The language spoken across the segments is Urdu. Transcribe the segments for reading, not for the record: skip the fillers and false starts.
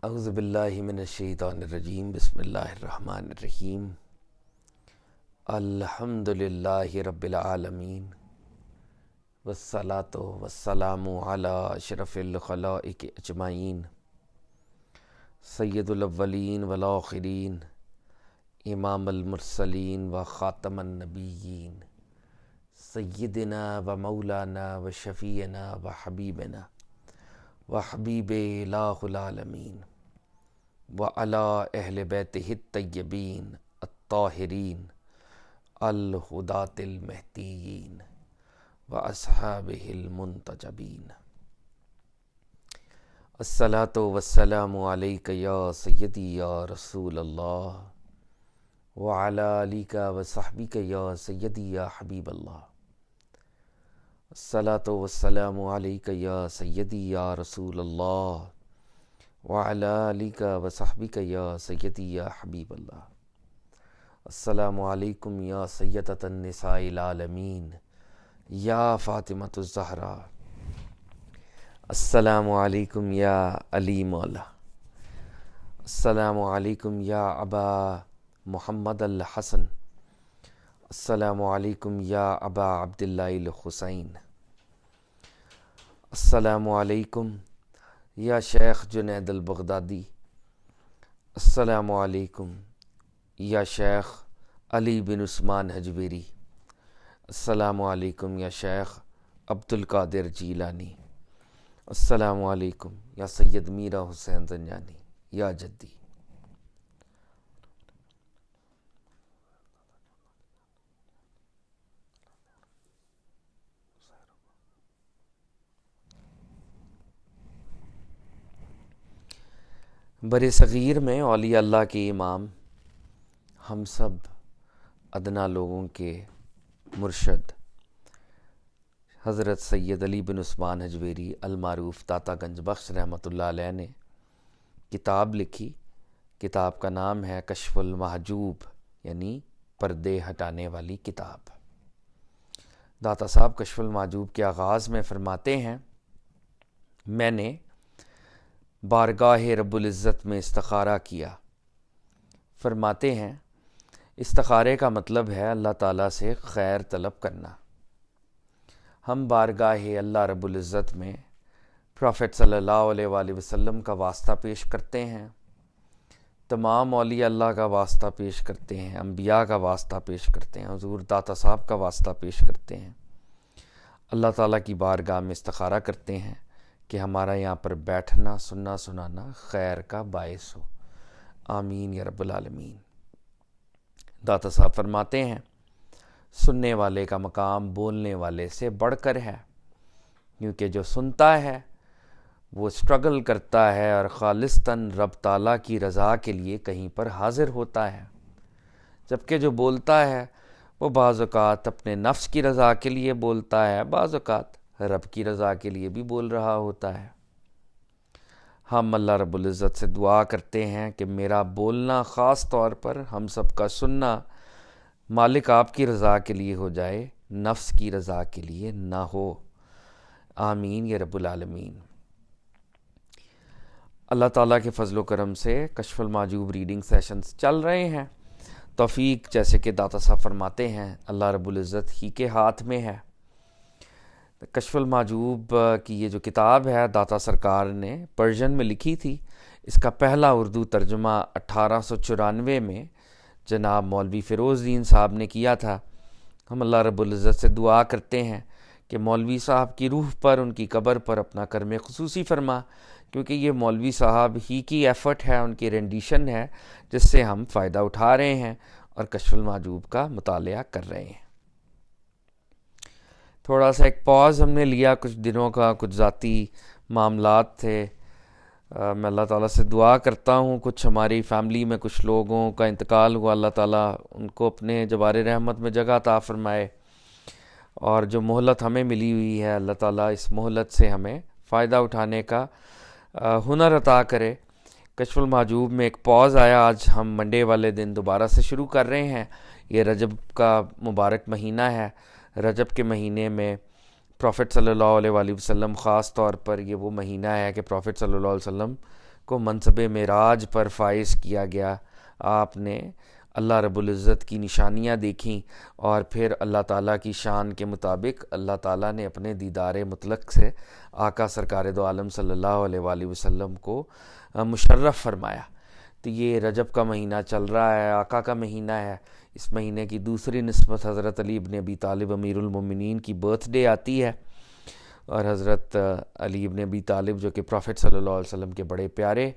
اعوذ باللہ من الشیطان الرجیم بسم اللہ الرحمن الرحیم الحمد للہ رب العالمین والصلاة والسلام علی اشرف الخلائق اجمعین سید الاولین والآخرین امام المرسلین و خاتم النبیین سیدنا و مولانا و شفیعنا و حبیبنا وحبیب الہ العالمین وعلی اہل بیتہ الطیبین الطاہرین الہداۃ المہدیین واصحابہ المنتجبین۔ الصلاۃ والسلام علیک یا سیدی یا رسول اللہ وعلی آلک وصحبک یا سیدی یا حبیب اللہ۔ الصلاۃ والسلام علیک یا سیدی یا رسول اللہ وعلی آلک وصحبک یا سیدی یا حبیب اللہ۔ السلام علیکم یا سیدۃ النساء العالمین یا فاطمۃ الزہرا۔ السلام علیکم یا علی مولا۔ السلام علیکم یا ابا محمد الحسن۔ السلام علیکم یا ابا عبداللہ الحسین۔ السلام علیکم یا شیخ جنید البغدادی۔ السلام علیکم یا شیخ علی بن عثمان حجویری۔ السلام علیکم یا شیخ عبد القادر جیلانی۔ السلام علیکم یا سید میرا حسین زنجانی یا جدی۔ بر صغیر میں اولیاء اللہ کے امام، ہم سب ادنا لوگوں کے مرشد حضرت سید علی بن عثمان حجویری المعروف داتا گنج بخش رحمۃ اللہ علیہ نے کتاب لکھی۔ کتاب کا نام ہے کشف المحجوب، یعنی پردے ہٹانے والی کتاب۔ داتا صاحب کشف المحجوب کے آغاز میں فرماتے ہیں، میں نے بارگاہ رب العزت میں استخارہ کیا۔ فرماتے ہیں استخارے کا مطلب ہے اللہ تعالیٰ سے خیر طلب کرنا۔ ہم بارگاہ اللہ رب العزت میں پروفٹ صلی اللہ علیہ وآلہ وسلم کا واسطہ پیش کرتے ہیں، تمام اولیاء اللہ کا واسطہ پیش کرتے ہیں، انبیاء کا واسطہ پیش کرتے ہیں، حضور داتا صاحب کا واسطہ پیش کرتے ہیں، اللہ تعالیٰ کی بارگاہ میں استخارہ کرتے ہیں کہ ہمارا یہاں پر بیٹھنا سننا سنانا خیر کا باعث ہو، آمین یا رب العالمین۔ داتا صاحب فرماتے ہیں سننے والے کا مقام بولنے والے سے بڑھ کر ہے، کیونکہ جو سنتا ہے وہ سٹرگل کرتا ہے اور خالصتاً رب تعالیٰ کی رضا کے لیے کہیں پر حاضر ہوتا ہے، جبکہ جو بولتا ہے وہ بعض اوقات اپنے نفس کی رضا کے لیے بولتا ہے، بعض اوقات رب کی رضا کے لیے بھی بول رہا ہوتا ہے۔ ہم اللہ رب العزت سے دعا کرتے ہیں کہ میرا بولنا خاص طور پر ہم سب کا سننا مالک آپ کی رضا کے لیے ہو جائے، نفس کی رضا کے لیے نہ ہو، آمین یا رب العالمین۔ اللہ تعالیٰ کے فضل و کرم سے کشف المحجوب ریڈنگ سیشنز چل رہے ہیں۔ توفیق جیسے کہ داتا صاحب فرماتے ہیں اللہ رب العزت ہی کے ہاتھ میں ہے۔ کشف المحجوب کی یہ جو کتاب ہے داتا سرکار نے پرشین میں لکھی تھی۔ اس کا پہلا اردو ترجمہ 1894 میں جناب مولوی فیروز دین صاحب نے کیا تھا۔ ہم اللہ رب العزت سے دعا کرتے ہیں کہ مولوی صاحب کی روح پر، ان کی قبر پر اپنا کرم خصوصی فرما، کیونکہ یہ مولوی صاحب ہی کی ایفرٹ ہے، ان کی رینڈیشن ہے، جس سے ہم فائدہ اٹھا رہے ہیں اور کشف المحجوب کا مطالعہ کر رہے ہیں۔ تھوڑا سا ایک پاز ہم نے لیا کچھ دنوں کا، کچھ ذاتی معاملات تھے۔ میں اللہ تعالیٰ سے دعا کرتا ہوں، کچھ ہماری فیملی میں کچھ لوگوں کا انتقال ہوا، اللہ تعالیٰ ان کو اپنے جبار رحمت میں جگہ عطا فرمائے، اور جو مہلت ہمیں ملی ہوئی ہے اللہ تعالیٰ اس مہلت سے ہمیں فائدہ اٹھانے کا ہنر عطا کرے۔ کشف المحجوب میں ایک پاز آیا، آج ہم منڈے والے دن دوبارہ سے شروع کر رہے ہیں۔ یہ رجب کا مبارک مہینہ ہے۔ رجب کے مہینے میں پروفٹ صلی اللہ علیہ وآلہ وسلم، خاص طور پر یہ وہ مہینہ ہے کہ پروفٹ صلی اللہ علیہ وسلم کو منصب معراج پر فائز کیا گیا. آپ نے اللہ رب العزت کی نشانیاں دیکھیں اور پھر اللہ تعالیٰ کی شان کے مطابق اللہ تعالیٰ نے اپنے دیدار مطلق سے آقا سرکار دو عالم صلی اللہ علیہ وآلہ وسلم کو مشرف فرمایا. تو یہ رجب کا مہینہ چل رہا ہے، آقا کا مہینہ ہے. اس مہینے کی دوسری نسبت حضرت علی ابن ابی طالب امیر المومنین کی برتھ ڈے آتی ہے، اور حضرت علی ابن ابی طالب جو کہ پروفٹ صلی اللہ علیہ وسلم کے بڑے پیارے،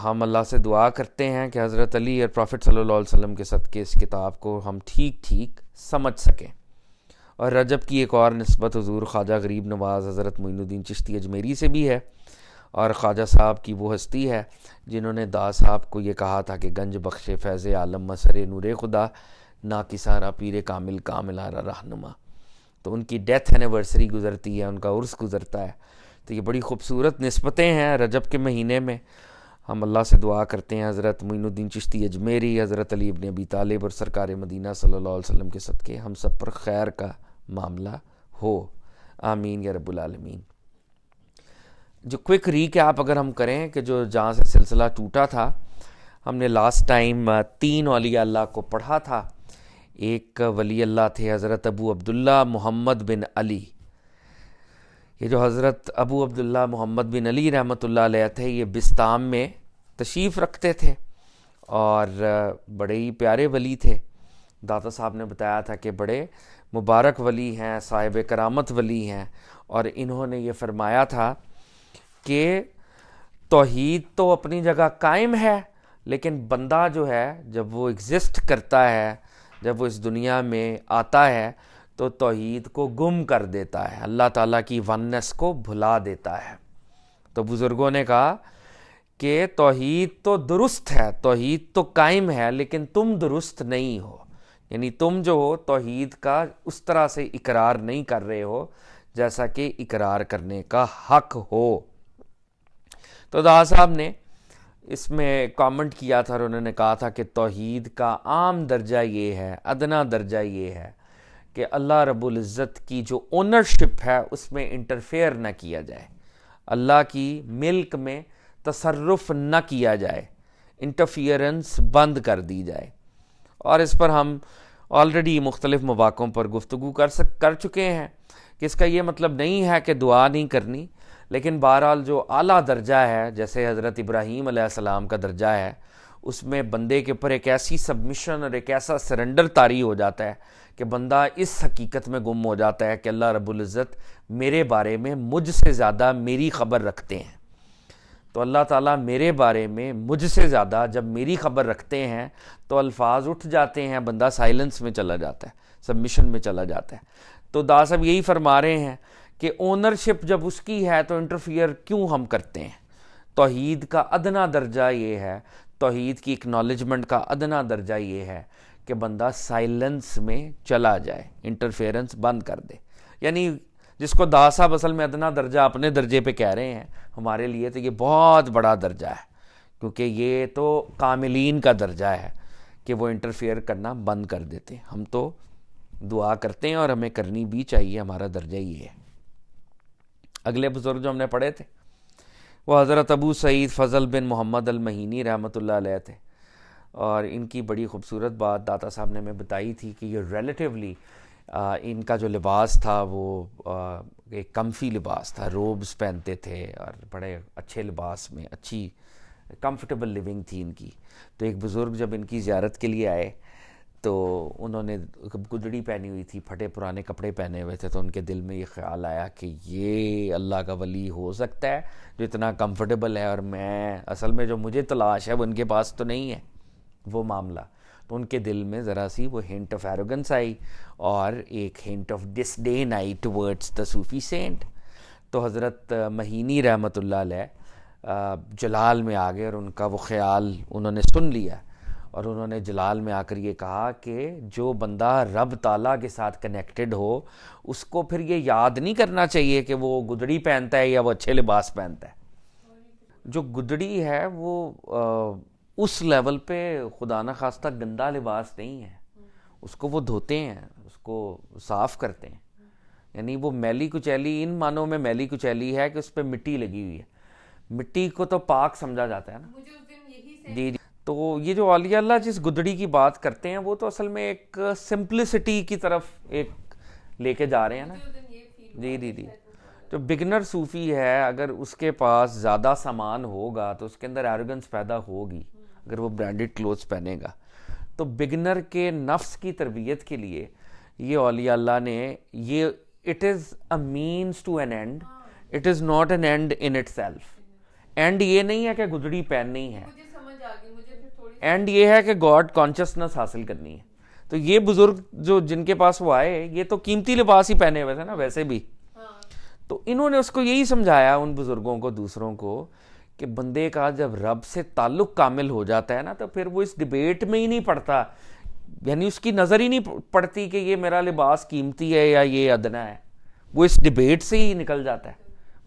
ہم اللہ سے دعا کرتے ہیں کہ حضرت علی اور پروفٹ صلی اللہ علیہ وسلم کے صدقے اس کتاب کو ہم ٹھیک ٹھیک سمجھ سکیں. اور رجب کی ایک اور نسبت حضور خواجہ غریب نواز حضرت معین الدین چشتی اجمیری سے بھی ہے، اور خواجہ صاحب کی وہ ہستی ہے جنہوں نے دا صاحب کو یہ کہا تھا کہ گنج بخش فیض عالم مسر نور خدا نا کسارا پیر کامل کامل آرا رہنما. تو ان کی ڈیتھ اینیورسری گزرتی ہے، ان کا عرس گزرتا ہے. تو یہ بڑی خوبصورت نسبتیں ہیں رجب کے مہینے میں. ہم اللہ سے دعا کرتے ہیں حضرت معین الدین چشتی اجمیری، حضرت علی ابن ابی طالب اور سرکار مدینہ صلی اللہ علیہ وسلم کے صدقے ہم سب پر خیر کا معاملہ ہو. آمین یا رب العالمین. جو کوئک ریکیپ اگر ہم کریں کہ جو جہاں سے سلسلہ ٹوٹا تھا، ہم نے لاسٹ ٹائم 3 اولیاء اللہ کو پڑھا تھا. ایک ولی اللہ تھے حضرت ابو عبداللہ محمد بن علی. یہ جو حضرت ابو عبداللہ محمد بن علی رحمۃ اللہ علیہ تھے، یہ بستام میں تشریف رکھتے تھے اور بڑے ہی پیارے ولی تھے. داتا صاحب نے بتایا تھا کہ بڑے مبارک ولی ہیں، صاحب کرامت ولی ہیں، اور انہوں نے یہ فرمایا تھا کہ توحید تو اپنی جگہ قائم ہے، لیکن بندہ جو ہے جب وہ ایگزسٹ کرتا ہے، جب وہ اس دنیا میں آتا ہے تو توحید کو گم کر دیتا ہے، اللہ تعالیٰ کی ونس کو بھلا دیتا ہے. تو بزرگوں نے کہا کہ توحید تو درست ہے، توحید تو قائم ہے، لیکن تم درست نہیں ہو. یعنی تم جو ہو توحید کا اس طرح سے اقرار نہیں کر رہے ہو جیسا کہ اقرار کرنے کا حق ہو. تو دا صاحب نے اس میں کامنٹ کیا تھا اور انہوں نے کہا تھا کہ توحید کا عام درجہ یہ ہے، ادنا درجہ یہ ہے کہ اللہ رب العزت کی جو اونرشپ ہے اس میں انٹرفیئر نہ کیا جائے، اللہ کی ملک میں تصرف نہ کیا جائے، انٹرفیئرنس بند کر دی جائے. اور اس پر ہم آلریڈی مختلف مواقعوں پر گفتگو کر چکے ہیں کہ اس کا یہ مطلب نہیں ہے کہ دعا نہیں کرنی، لیکن بہرحال جو اعلیٰ درجہ ہے جیسے حضرت ابراہیم علیہ السلام کا درجہ ہے، اس میں بندے کے اوپر ایک ایسی سبمیشن اور ایک ایسا سرنڈر طاری ہو جاتا ہے کہ بندہ اس حقیقت میں گم ہو جاتا ہے کہ اللہ رب العزت میرے بارے میں مجھ سے زیادہ میری خبر رکھتے ہیں. تو اللہ تعالیٰ میرے بارے میں مجھ سے زیادہ جب میری خبر رکھتے ہیں تو الفاظ اٹھ جاتے ہیں، بندہ سائلنس میں چلا جاتا ہے، سبمیشن میں چلا جاتا ہے. تو دا صاحب یہی فرما رہے ہیں کہ اونرشپ جب اس کی ہے تو انٹرفیئر کیوں ہم کرتے ہیں. توحید کا ادنا درجہ یہ ہے، توحید کی اکنالجمنٹ کا ادنا درجہ یہ ہے کہ بندہ سائلنس میں چلا جائے، انٹرفیئرنس بند کر دے. یعنی جس کو دا صاحب اصل میں ادنا درجہ اپنے درجے پہ کہہ رہے ہیں، ہمارے لیے تو یہ بہت بڑا درجہ ہے، کیونکہ یہ تو کاملین کا درجہ ہے کہ وہ انٹرفیئر کرنا بند کر دیتے. ہم تو دعا کرتے ہیں اور ہمیں کرنی بھی چاہیے، ہمارا درجہ یہ ہے. اگلے بزرگ جو ہم نے پڑھے تھے وہ حضرت ابو سعید فضل بن محمد المہینی رحمۃ اللہ علیہ تھے، اور ان کی بڑی خوبصورت بات داتا صاحب نے ہمیں بتائی تھی کہ یہ ریلیٹیولی ان کا جو لباس تھا وہ ایک کمفی لباس تھا، روبز پہنتے تھے اور بڑے اچھے لباس میں اچھی کمفرٹیبل لیونگ تھی ان کی. تو ایک بزرگ جب ان کی زیارت کے لیے آئے تو انہوں نے گدڑی پہنی ہوئی تھی، پھٹے پرانے کپڑے پہنے ہوئے تھے، تو ان کے دل میں یہ خیال آیا کہ یہ اللہ کا ولی ہو سکتا ہے جو اتنا کمفرٹیبل ہے، اور میں اصل میں جو مجھے تلاش ہے وہ ان کے پاس تو نہیں ہے وہ معاملہ. تو ان کے دل میں ذرا سی وہ ہنٹ آف ایروگنس آئی اور ایک hint of disdain eye towards the Sufi saint. تو حضرت مہینی رحمۃ اللہ علیہ جلال میں آ گئے اور ان کا وہ خیال انہوں نے سن لیا، اور انہوں نے جلال میں آ کر یہ کہا کہ جو بندہ رب تعالیٰ کے ساتھ کنیکٹڈ ہو اس کو پھر یہ یاد نہیں کرنا چاہیے کہ وہ گدڑی پہنتا ہے یا وہ اچھے لباس پہنتا ہے. جو گدڑی ہے وہ اس لیول پہ خدا نہ خواستہ گندا لباس نہیں ہے، اس کو وہ دھوتے ہیں، اس کو صاف کرتے ہیں. یعنی وہ میلی کچیلی ان معنوں میں میلی کچیلی ہے کہ اس پہ مٹی لگی ہوئی ہے. مٹی کو تو پاک سمجھا جاتا ہے نا. جی جی. تو یہ جو اولیاء اللہ جس گدڑی کی بات کرتے ہیں وہ تو اصل میں ایک سمپلسٹی کی طرف ایک لے کے جا رہے ہیں نا. جی جی جی. جو بگنر صوفی ہے اگر اس کے پاس زیادہ سامان ہوگا تو اس کے اندر ایروگنس پیدا ہوگی. اگر وہ برانڈڈ کلوتھس پہنے گا تو بگنر کے نفس کی تربیت کے لیے یہ اولیاء اللہ نے یہ it is a means to an end, it is not an end in itself. And یہ نہیں ہے کہ گدڑی پہننی ہے, اینڈ یہ ہے کہ گاڈ کانشسنس حاصل کرنی ہے. تو یہ بزرگ جو جن کے پاس وہ آئے یہ تو قیمتی لباس ہی پہنے ہوئے تھے نا ویسے بھی, تو انہوں نے اس کو یہی سمجھایا ان بزرگوں کو دوسروں کو کہ بندے کا جب رب سے تعلق کامل ہو جاتا ہے نا تو پھر وہ اس ڈبیٹ میں ہی نہیں پڑتا, یعنی اس کی نظر ہی نہیں پڑتی کہ یہ میرا لباس قیمتی ہے یا یہ ادنا ہے. وہ اس ڈبیٹ سے ہی نکل جاتا ہے,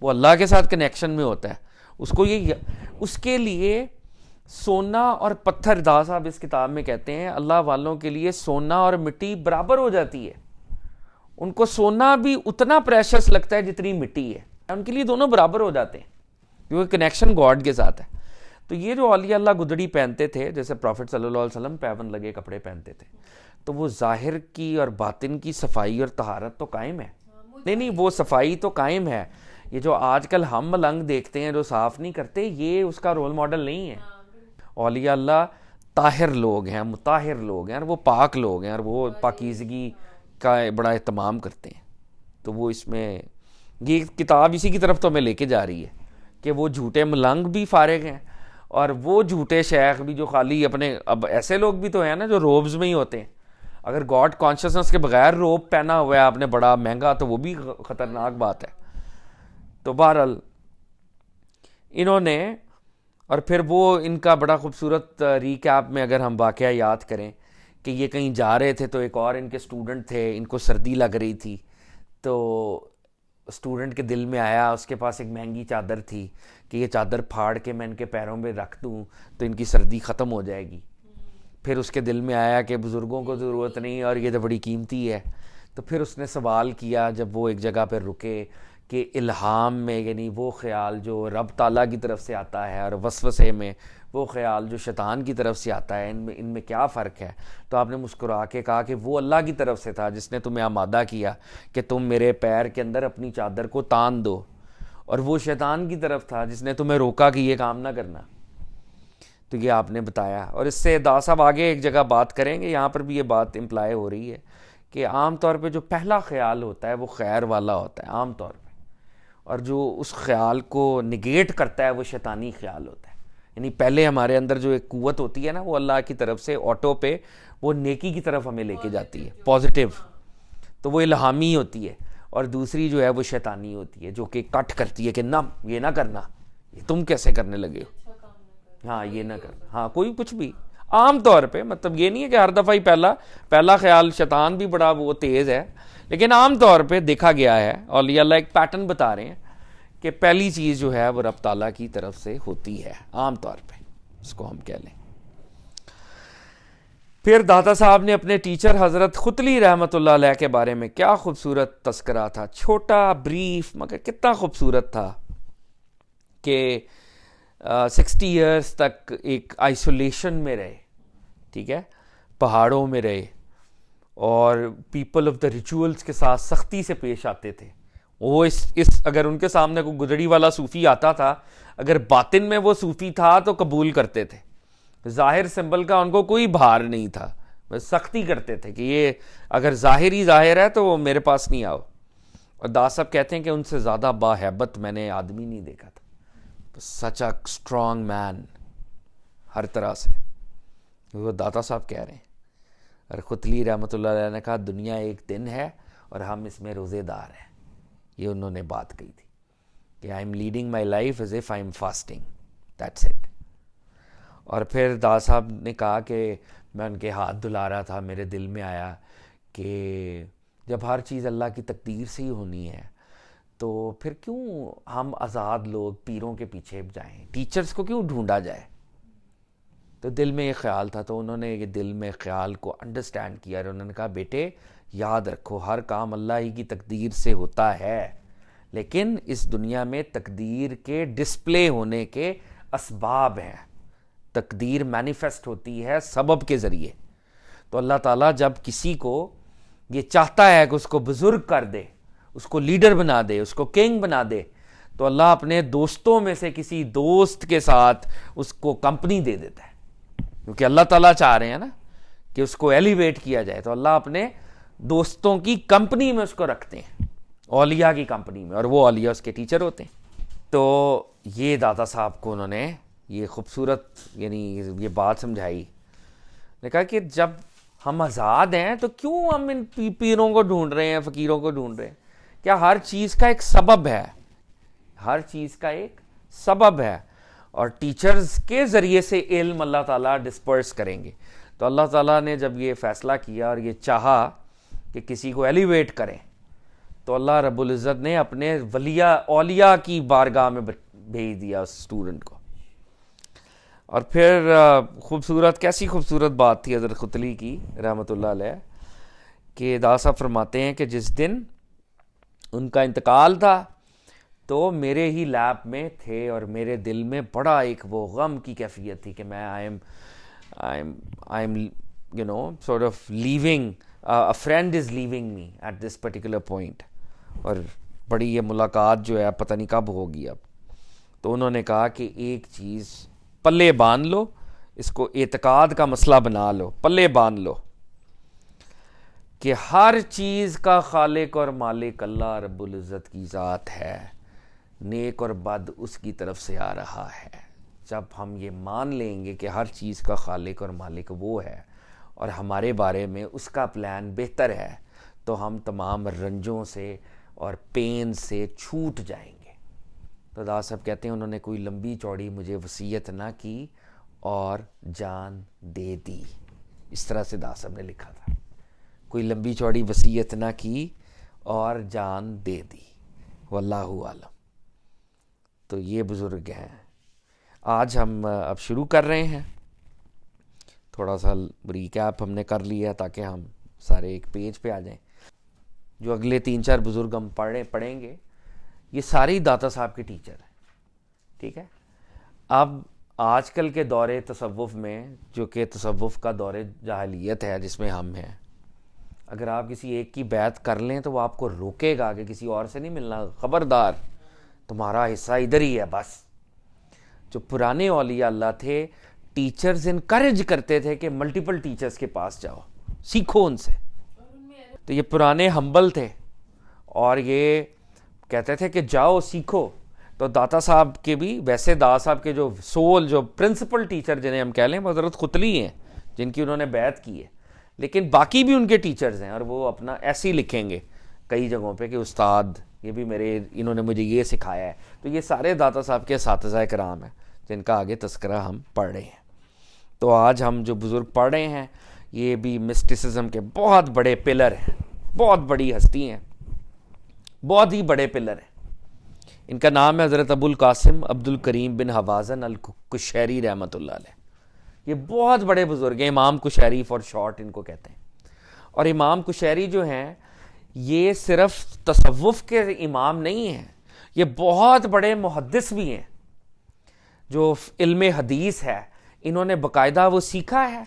وہ اللہ کے ساتھ کنیکشن میں ہوتا ہے. اس کو یہ اس کے لیے سونا اور پتھر, دا صاحب اس کتاب میں کہتے ہیں اللہ والوں کے لیے سونا اور مٹی برابر ہو جاتی ہے. ان کو سونا بھی اتنا پریشس لگتا ہے جتنی مٹی ہے, ان کے لیے دونوں برابر ہو جاتے ہیں کیونکہ کنیکشن گاڈ کے ساتھ ہے. تو یہ جو اولیاء اللہ گدڑی پہنتے تھے جیسے پروفٹ صلی اللہ علیہ وسلم پیون لگے کپڑے پہنتے تھے, تو وہ ظاہر کی اور باطن کی صفائی اور طہارت تو قائم ہے. نہیں وہ صفائی تو قائم ہے. یہ جو آج کل ہم ملنگ دیکھتے ہیں جو صاف نہیں کرتے, یہ اس کا رول ماڈل نہیں ہے. اولیاء اللہ طاہر لوگ ہیں, مطہر لوگ ہیں, اور وہ پاک لوگ ہیں, اور وہ پاکیزگی کا بڑا اہتمام کرتے ہیں. تو وہ اس میں یہ کتاب اسی کی طرف تو ہمیں لے کے جا رہی ہے کہ وہ جھوٹے ملنگ بھی فارغ ہیں اور وہ جھوٹے شیخ بھی جو خالی اپنے, اب ایسے لوگ بھی تو ہیں نا جو روبز میں ہی ہوتے ہیں. اگر گاڈ کانشسنس کے بغیر روب پہنا ہوا ہے آپ نے بڑا مہنگا تو وہ بھی خطرناک بات ہے. تو بہرحال انہوں نے, اور پھر وہ ان کا بڑا خوبصورت ریکیپ میں اگر ہم واقعہ یاد کریں کہ یہ کہیں جا رہے تھے تو ایک اور ان کے اسٹوڈنٹ تھے, ان کو سردی لگ رہی تھی, تو اسٹوڈنٹ کے دل میں آیا, اس کے پاس ایک مہنگی چادر تھی کہ یہ چادر پھاڑ کے میں ان کے پیروں میں رکھ دوں تو ان کی سردی ختم ہو جائے گی. پھر اس کے دل میں آیا کہ بزرگوں کو ضرورت نہیں اور یہ تو بڑی قیمتی ہے. تو پھر اس نے سوال کیا جب وہ ایک جگہ پہ رکے کہ الہام میں, یعنی وہ خیال جو رب تعالیٰ کی طرف سے آتا ہے, اور وسوسے میں وہ خیال جو شیطان کی طرف سے آتا ہے, ان میں کیا فرق ہے؟ تو آپ نے مسکرا کے کہا کہ وہ اللہ کی طرف سے تھا جس نے تمہیں آمادہ کیا کہ تم میرے پیر کے اندر اپنی چادر کو تان دو, اور وہ شیطان کی طرف تھا جس نے تمہیں روکا کہ یہ کام نہ کرنا. تو یہ آپ نے بتایا. اور اس سے دا صاحب آگے ایک جگہ بات کریں گے, یہاں پر بھی یہ بات امپلائی ہو رہی ہے کہ عام طور پہ جو پہلا خیال ہوتا ہے وہ خیر والا ہوتا ہے عام طور پہ, اور جو اس خیال کو نگیٹ کرتا ہے وہ شیطانی خیال ہوتا ہے. یعنی پہلے ہمارے اندر جو ایک قوت ہوتی ہے نا وہ اللہ کی طرف سے آٹو پہ وہ نیکی کی طرف ہمیں لے کے جاتی ہے, پازیٹیو, تو وہ الہامی ہوتی ہے. اور دوسری جو ہے وہ شیطانی ہوتی ہے جو کہ کٹ کرتی ہے کہ نہ یہ نہ کرنا, یہ تم کیسے کرنے لگے ہو, ہاں یہ نہ کرنا, ہاں کوئی کچھ بھی. عام طور پہ مطلب یہ نہیں ہے کہ ہر دفعہ ہی پہلا خیال شیطان بھی بڑا وہ تیز ہے, لیکن عام طور پہ دیکھا گیا ہے اولیاء اللہ ایک پیٹرن بتا رہے ہیں کہ پہلی چیز جو ہے وہ رب تعالیٰ کی طرف سے ہوتی ہے عام طور پہ, اس کو ہم کہہ لیں. پھر داتا صاحب نے اپنے ٹیچر حضرت ختلی رحمۃ اللہ علیہ کے بارے میں کیا خوبصورت تذکرہ تھا, چھوٹا بریف مگر کتنا خوبصورت تھا کہ 60 ایئرس تک ایک آئسولیشن میں رہے, ٹھیک ہے, پہاڑوں میں رہے, اور پیپل آف دا ریچولز کے ساتھ سختی سے پیش آتے تھے. وہ اس اگر ان کے سامنے کوئی گدڑی والا صوفی آتا تھا, اگر باطن میں وہ صوفی تھا تو قبول کرتے تھے, ظاہر سمبل کا ان کو کوئی بھار نہیں تھا, بس سختی کرتے تھے کہ یہ اگر ظاہر ہی ظاہر ہے تو وہ میرے پاس نہیں آؤ. اور دا صاحب کہتے ہیں کہ ان سے زیادہ باہیبت میں نے آدمی نہیں دیکھا تھا, سچ اے اسٹرانگ مین ہر طرح سے. وہ داتا صاحب کہہ رہے ہیں. اور ختلی رحمۃ اللہ علیہ نے کہا دنیا ایک دن ہے اور ہم اس میں روزے دار ہیں. یہ انہوں نے بات کہی تھی کہ I am leading my life as if I am fasting, that's it. اور پھر دا صاحب نے کہا کہ میں ان کے ہاتھ دھلا رہا تھا, میرے دل میں آیا کہ جب ہر چیز اللہ کی تقدیر سے ہی ہونی ہے تو پھر کیوں ہم آزاد لوگ پیروں کے پیچھے جائیں, ٹیچرز کو کیوں ڈھونڈا جائے. تو دل میں یہ خیال تھا, تو انہوں نے یہ دل میں خیال کو انڈرسٹینڈ کیا, اور انہوں نے کہا بیٹے یاد رکھو ہر کام اللہ ہی کی تقدیر سے ہوتا ہے, لیکن اس دنیا میں تقدیر کے ڈسپلے ہونے کے اسباب ہیں. تقدیر مینیفیسٹ ہوتی ہے سبب کے ذریعے. تو اللہ تعالیٰ جب کسی کو یہ چاہتا ہے کہ اس کو بزرگ کر دے, اس کو لیڈر بنا دے, اس کو کنگ بنا دے, تو اللہ اپنے دوستوں میں سے کسی دوست کے ساتھ اس کو کمپنی دے دیتا ہے, کیونکہ اللہ تعالیٰ چاہ رہے ہیں نا کہ اس کو ایلیویٹ کیا جائے. تو اللہ اپنے دوستوں کی کمپنی میں اس کو رکھتے ہیں, اولیاء کی کمپنی میں, اور وہ اولیاء اس کے ٹیچر ہوتے ہیں. تو یہ داتا صاحب کو انہوں نے یہ خوبصورت یعنی یہ بات سمجھائی, نے کہا کہ جب ہم آزاد ہیں تو کیوں ہم ان پیروں کو ڈھونڈ رہے ہیں, فقیروں کو ڈھونڈ رہے ہیں؟ کیا ہر چیز کا ایک سبب ہے, ہر چیز کا ایک سبب ہے, اور ٹیچرز کے ذریعے سے علم اللہ تعالیٰ ڈسپرس کریں گے. تو اللہ تعالیٰ نے جب یہ فیصلہ کیا اور یہ چاہا کہ کسی کو ایلیویٹ کریں, تو اللہ رب العزت نے اپنے اولیاء کی بارگاہ میں بھیج دیا اس اسٹوڈنٹ کو. اور پھر خوبصورت, کیسی خوبصورت بات تھی حضرت ختلی کی رحمۃ اللہ علیہ, کہ دادا صاحب فرماتے ہیں کہ جس دن ان کا انتقال تھا تو میرے ہی لیب میں تھے, اور میرے دل میں بڑا ایک وہ غم کی کیفیت تھی کہ میں I am you know sort of living, a friend is leaving me at this particular point, اور بڑی یہ ملاقات جو ہے پتہ نہیں کب ہوگی اب. تو انہوں نے کہا کہ ایک چیز پلے باندھ لو, اس کو اعتقاد کا مسئلہ بنا لو, پلے باندھ لو کہ ہر چیز کا خالق اور مالک اللہ رب العزت کی ذات ہے, نیک اور بد اس کی طرف سے آ رہا ہے. جب ہم یہ مان لیں گے کہ ہر چیز کا خالق اور مالک وہ ہے اور ہمارے بارے میں اس کا پلان بہتر ہے, تو ہم تمام رنجوں سے اور پین سے چھوٹ جائیں گے. تو دادا صاحب کہتے ہیں انہوں نے کوئی لمبی چوڑی مجھے وصیت نہ کی اور جان دے دی. اس طرح سے دادا صاحب نے لکھا تھا, کوئی لمبی چوڑی وصیت نہ کی اور جان دے دی, واللہ عالم. تو یہ بزرگ ہیں. آج ہم اب شروع کر رہے ہیں, تھوڑا سا ریکیپ ہم نے کر لیا تاکہ ہم سارے ایک پیج پہ آ جائیں. جو اگلے 3-4 بزرگ ہم پڑھیں گے یہ سارے داتا صاحب کے ٹیچر ہیں, ٹھیک ہے. اب آج کل کے دور تصوف میں, جو کہ تصوف کا دور جاہلیت ہے جس میں ہم ہیں, اگر آپ کسی ایک کی بیعت کر لیں تو وہ آپ کو روکے گا کہ کسی اور سے نہیں ملنا, خبردار تمہارا حصہ ادھر ہی ہے بس. جو پرانے اولیاء اللہ تھے, ٹیچرز انکریج کرتے تھے کہ ملٹیپل ٹیچرز کے پاس جاؤ, سیکھو ان سے. تو یہ پرانے ہمبل تھے اور یہ کہتے تھے کہ جاؤ سیکھو. تو داتا صاحب کے بھی, ویسے دادا صاحب کے جو سول, جو پرنسپل ٹیچر جنہیں ہم کہہ لیں, وہ حضرت ختلی ہیں جن کی انہوں نے بیعت کی ہے, لیکن باقی بھی ان کے ٹیچرز ہیں, اور وہ اپنا ایسے ہی لکھیں گے کئی جگہوں پہ کہ استاد یہ بھی میرے, انہوں نے مجھے یہ سکھایا ہے. تو یہ سارے داتا صاحب کے اساتذہ کرام ہیں جن کا آگے تذکرہ ہم پڑھ رہے ہیں. تو آج ہم جو بزرگ پڑھ رہے ہیں یہ بھی مسٹسزم کے بہت بڑے پلر ہیں, بہت بڑی ہستی ہیں, بہت ہی بڑے پلر ہیں. ان کا نام ہے حضرت ابو القاسم عبد الکریم بن حوازن الکشیری رحمۃ اللہ علیہ. یہ بہت بڑے بزرگ ہیں, امام کشیری فار شارٹ ان کو کہتے ہیں. اور امام کشیری جو ہیں یہ صرف تصوف کے امام نہیں ہیں, یہ بہت بڑے محدث بھی ہیں. جو علم حدیث ہے انہوں نے باقاعدہ وہ سیکھا ہے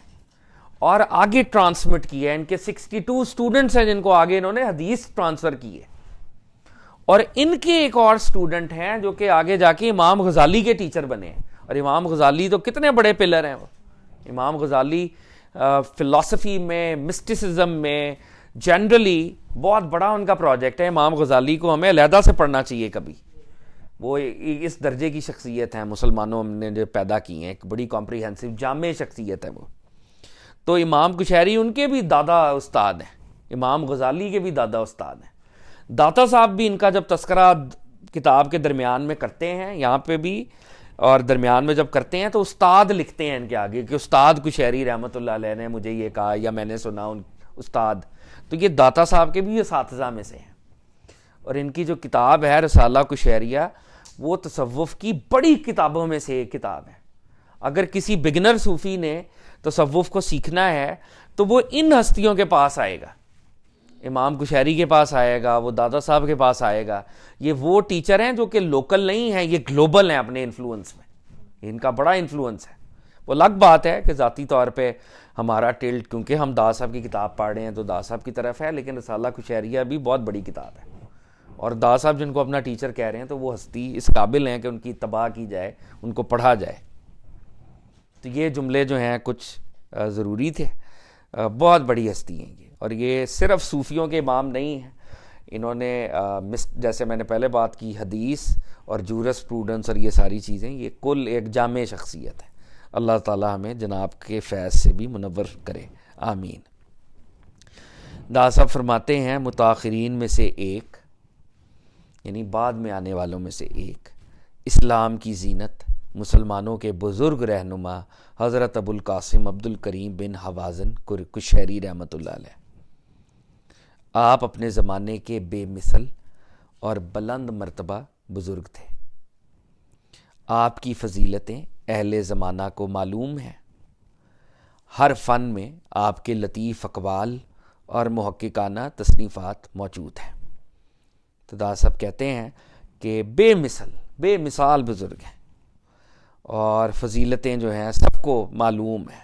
اور آگے ٹرانسمٹ کیا ہے. ان کے 62 اسٹوڈنٹس ہیں جن کو آگے انہوں نے حدیث ٹرانسفر کی ہے. اور ان کے ایک اور اسٹوڈنٹ ہیں جو کہ آگے جا کے امام غزالی کے ٹیچر بنے ہیں. اور امام غزالی تو کتنے بڑے پلر ہیں. وہ امام غزالی فلسفی میں, مسٹسزم میں, جنرلی بہت بڑا ان کا پروجیکٹ ہے. امام غزالی کو ہمیں علیحدہ سے پڑھنا چاہیے کبھی. وہ اس درجے کی شخصیت ہیں مسلمانوں نے جو پیدا کی ہیں, ایک بڑی کمپریہنسو جامع شخصیت ہے وہ. تو امام کشیری ان کے بھی دادا استاد ہیں, امام غزالی کے بھی دادا استاد ہیں. داتا صاحب بھی ان کا جب تذکرہ کتاب کے درمیان میں کرتے ہیں یہاں پہ بھی, اور درمیان میں جب کرتے ہیں تو استاد لکھتے ہیں ان کے آگے کہ استاد کشیری رحمۃ اللہ علیہ نے مجھے یہ کہا یا میں نے سنا ان استاد. تو یہ داتا صاحب کے بھی اساتذہ میں سے ہیں. اور ان کی جو کتاب ہے رسالہ کشیریہ, وہ تصوف کی بڑی کتابوں میں سے ایک کتاب ہے. اگر کسی بگنر صوفی نے تصوف کو سیکھنا ہے تو وہ ان ہستیوں کے پاس آئے گا. امام کشیری کے پاس آئے گا، وہ دادا صاحب کے پاس آئے گا. یہ وہ ٹیچر ہیں جو کہ لوکل نہیں ہیں، یہ گلوبل ہیں اپنے انفلوئنس میں. ان کا بڑا انفلوئنس ہے. وہ الگ بات ہے کہ ذاتی طور پہ ہمارا ٹلٹ، کیونکہ ہم دادا صاحب کی کتاب پڑھ رہے ہیں تو دادا صاحب کی طرف ہے، لیکن رسالہ کشیریہ بھی بہت بڑی کتاب ہے. اور دادا صاحب جن کو اپنا ٹیچر کہہ رہے ہیں تو وہ ہستی اس قابل ہیں کہ ان کی اتباع کی جائے، ان کو پڑھا جائے. تو یہ جملے جو ہیں کچھ ضروری تھے. بہت بڑی ہستی ہیں یہ، اور یہ صرف صوفیوں کے امام نہیں ہیں. انہوں نے جیسے میں نے پہلے بات کی، حدیث اور جورس پروڈنس اور یہ ساری چیزیں، یہ کل ایک جامع شخصیت ہے. اللہ تعالیٰ ہمیں جناب کے فیض سے بھی منور کرے، آمین. دادا صاحب فرماتے ہیں متاخرین میں سے ایک، یعنی بعد میں آنے والوں میں سے ایک، اسلام کی زینت، مسلمانوں کے بزرگ رہنما حضرت ابو القاسم عبد الکریم بن حوازن کشیری رحمۃ اللہ علیہ. آپ اپنے زمانے کے بے مثل اور بلند مرتبہ بزرگ تھے. آپ کی فضیلتیں اہل زمانہ کو معلوم ہیں. ہر فن میں آپ کے لطیف اقوال اور محققانہ تصنیفات موجود ہیں. تو دادا صاحب کہتے ہیں کہ بے مثال بزرگ ہیں، اور فضیلتیں جو ہیں سب کو معلوم ہیں.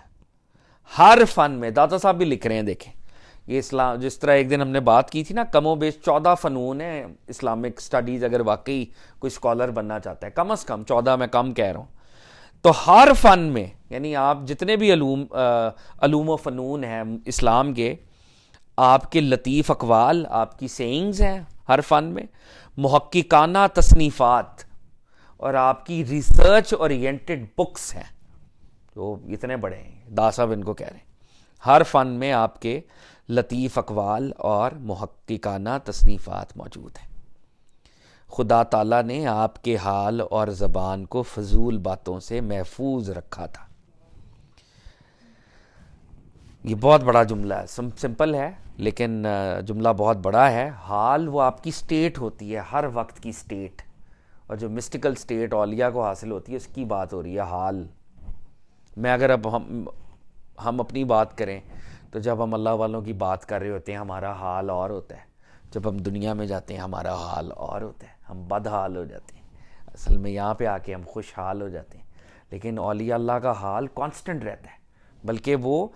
ہر فن میں دادا صاحب بھی لکھ رہے ہیں. دیکھیں یہ اسلام، جس طرح ایک دن ہم نے بات کی تھی نا، کم و بیش 14 فنون ہیں اسلامک سٹڈیز. اگر واقعی کوئی اسکالر بننا چاہتا ہے، کم از کم 14، میں کم کہہ رہا ہوں. تو ہر فن میں، یعنی آپ جتنے بھی علوم و فنون ہیں اسلام کے، آپ کے لطیف اقوال، آپ کی سینگز ہیں ہر فن میں، محققانہ تصنیفات اور آپ کی ریسرچ اورینٹڈ بکس ہیں جو اتنے بڑے ہیں. دادا صاحب ان کو کہہ رہے ہیں ہر فن میں آپ کے لطیف اقوال اور محققانہ تصنیفات موجود ہیں. خدا تعالیٰ نے آپ کے حال اور زبان کو فضول باتوں سے محفوظ رکھا تھا. یہ بہت بڑا جملہ ہے، سمپل ہے لیکن جملہ بہت بڑا ہے. حال وہ آپ کی سٹیٹ ہوتی ہے، ہر وقت کی سٹیٹ، اور جو مسٹیکل سٹیٹ اولیاء کو حاصل ہوتی ہے اس کی بات ہو رہی ہے. حال میں اگر اب ہم اپنی بات کریں تو جب ہم اللہ والوں کی بات کر رہے ہوتے ہیں ہمارا حال اور ہوتا ہے، جب ہم دنیا میں جاتے ہیں ہمارا حال اور ہوتا ہے، ہم بد حال ہو جاتے ہیں. اصل میں یہاں پہ آ کے ہم خوش حال ہو جاتے ہیں. لیکن اولیاء اللہ کا حال کانسٹنٹ رہتا ہے، بلکہ وہ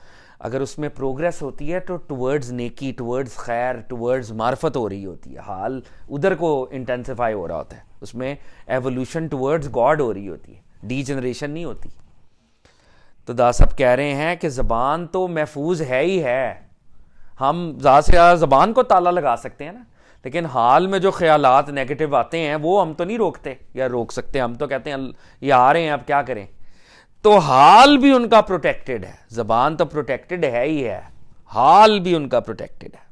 اگر اس میں پروگریس ہوتی ہے تو ٹورڈز نیکی، ٹورڈز خیر، ٹورڈز معرفت ہو رہی ہوتی ہے. حال ادھر کو انٹینسیفائی ہو رہا ہوتا ہے، اس میں ایولیوشن ٹورڈز گاڈ ہو رہی ہوتی ہے، ڈی جنریشن نہیں ہوتی. تو دادا صاحب کہہ رہے ہیں کہ زبان تو محفوظ ہے ہی ہے. ہم زیادہ سے زیادہ زبان کو تالا لگا سکتے ہیں نا، لیکن حال میں جو خیالات نیگیٹو آتے ہیں وہ ہم تو نہیں روکتے یا روک سکتے. ہم تو کہتے ہیں یہ آ رہے ہیں اب کیا کریں. تو حال بھی ان کا پروٹیکٹڈ ہے. زبان تو پروٹیکٹڈ ہے ہی ہے، حال بھی ان کا پروٹیکٹڈ ہے.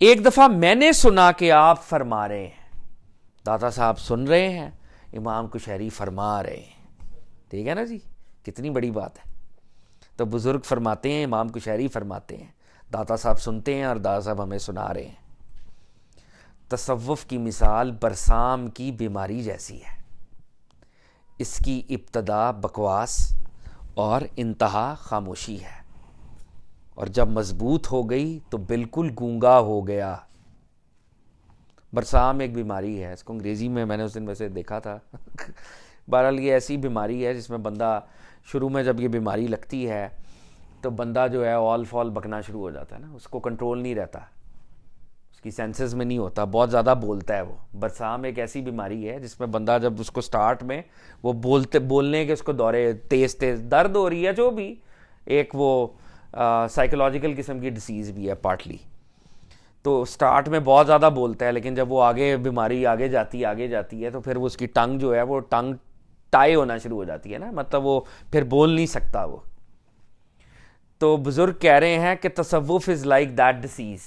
ایک دفعہ میں نے سنا کہ آپ فرما رہے ہیں. دادا صاحب سن رہے ہیں، امام کشیری فرما رہے ہیں. ٹھیک ہے نا جی، کتنی بڑی بات ہے. تو بزرگ فرماتے ہیں، امام کشیری فرماتے ہیں، دادا صاحب سنتے ہیں اور دادا صاحب ہمیں سنا رہے ہیں. تصوف کی مثال برسام کی بیماری جیسی ہے. اس کی ابتدا بکواس اور انتہا خاموشی ہے، اور جب مضبوط ہو گئی تو بالکل گونگا ہو گیا. برسام ایک بیماری ہے، اس کو انگریزی میں نے اس دن ویسے دیکھا تھا. بہرحال یہ ایسی بیماری ہے جس میں بندہ شروع میں جب یہ بیماری لگتی ہے تو بندہ جو ہے آل فال بکنا شروع ہو جاتا ہے نا، اس کو کنٹرول نہیں رہتا، اس کی سینسز میں نہیں ہوتا، بہت زیادہ بولتا ہے وہ. برسام ایک ایسی بیماری ہے جس میں بندہ جب اس کو سٹارٹ میں وہ بولنے کے اس کو دورے تیز درد ہو رہی ہے، جو بھی ایک وہ سائیکولوجیکل قسم کی ڈیسیز بھی ہے پارٹلی. تو سٹارٹ میں بہت زیادہ بولتا ہے، لیکن جب وہ بیماری آگے جاتی ہے تو پھر وہ اس کی ٹنگ جو ہے وہ ٹنگ ٹائی ہونا شروع ہو جاتی ہے نا، مطلب وہ پھر بول نہیں سکتا وہ. تو بزرگ کہہ رہے ہیں کہ تصوف از لائک دیٹ ڈیسیز،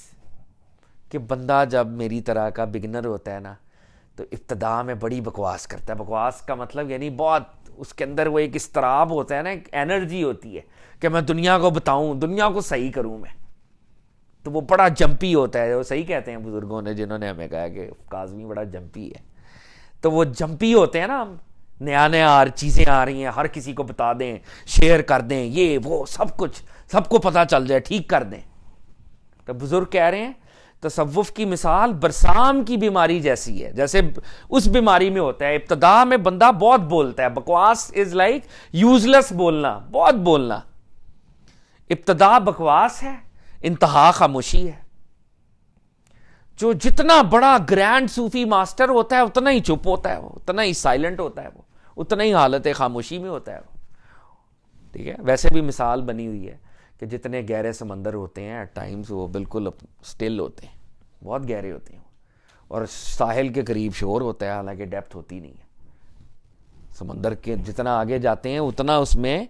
کہ بندہ جب میری طرح کا بگنر ہوتا ہے نا تو ابتدا میں بڑی بکواس کرتا ہے. بکواس کا مطلب یعنی بہت اس کے اندر وہ ایک اضطراب ہوتا ہے نا، ایک انرجی ہوتی ہے کہ میں دنیا کو بتاؤں، دنیا کو صحیح کروں میں. تو وہ بڑا جمپی ہوتا ہے. وہ صحیح کہتے ہیں بزرگوں نے جنہوں نے ہمیں کہا کہ کاظمی بڑا جمپی ہے. تو وہ جمپی ہوتے ہیں نا، ہم نیا چیزیں آ رہی ہیں، ہر کسی کو بتا دیں، شیئر کر دیں، یہ وہ سب کچھ سب کو پتہ چل جائے، ٹھیک کر دیں. تو بزرگ کہہ رہے ہیں تصوف کی مثال برسام کی بیماری جیسی ہے. جیسے اس بیماری میں ہوتا ہے ابتدا میں بندہ بہت بولتا ہے, بکواس از لائک یوزلیس بولنا, بہت بولنا. ابتدا بکواس ہے, انتہا خاموشی ہے. جو جتنا بڑا گرینڈ صوفی ماسٹر ہوتا ہے اتنا ہی چپ ہوتا ہے, وہ اتنا ہی سائلنٹ ہوتا ہے, وہ اتنا ہی حالت خاموشی میں ہوتا ہے وہ. ٹھیک ہے, ویسے بھی مثال بنی ہوئی ہے کہ جتنے گہرے سمندر ہوتے ہیں ایٹ ٹائمز وہ بالکل سٹل ہوتے ہیں, بہت گہرے ہوتے ہیں, اور ساحل کے قریب شور ہوتا ہے حالانکہ ڈیپتھ ہوتی نہیں ہے. سمندر کے جتنا آگے جاتے ہیں اتنا اس میں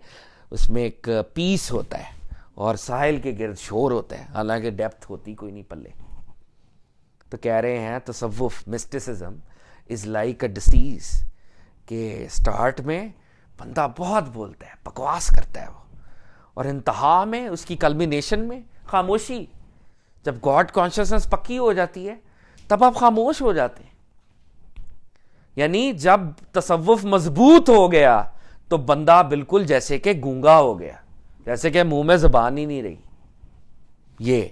ایک پیس ہوتا ہے, اور ساحل کے گرد شور ہوتا ہے حالانکہ ڈیپتھ ہوتی کوئی نہیں پلے. تو کہہ رہے ہیں تصوف mysticism is like a disease, کہ سٹارٹ میں بندہ بہت بولتا ہے, بکواس کرتا ہے وہ, اور انتہا میں اس کی کلمینیشن میں خاموشی. جب گاڈ کانشسنس پکی ہو جاتی ہے تب آپ خاموش ہو جاتے ہیں. یعنی جب تصوف مضبوط ہو گیا تو بندہ بالکل جیسے کہ گونگا ہو گیا, جیسے کہ منہ میں زبان ہی نہیں رہی. یہ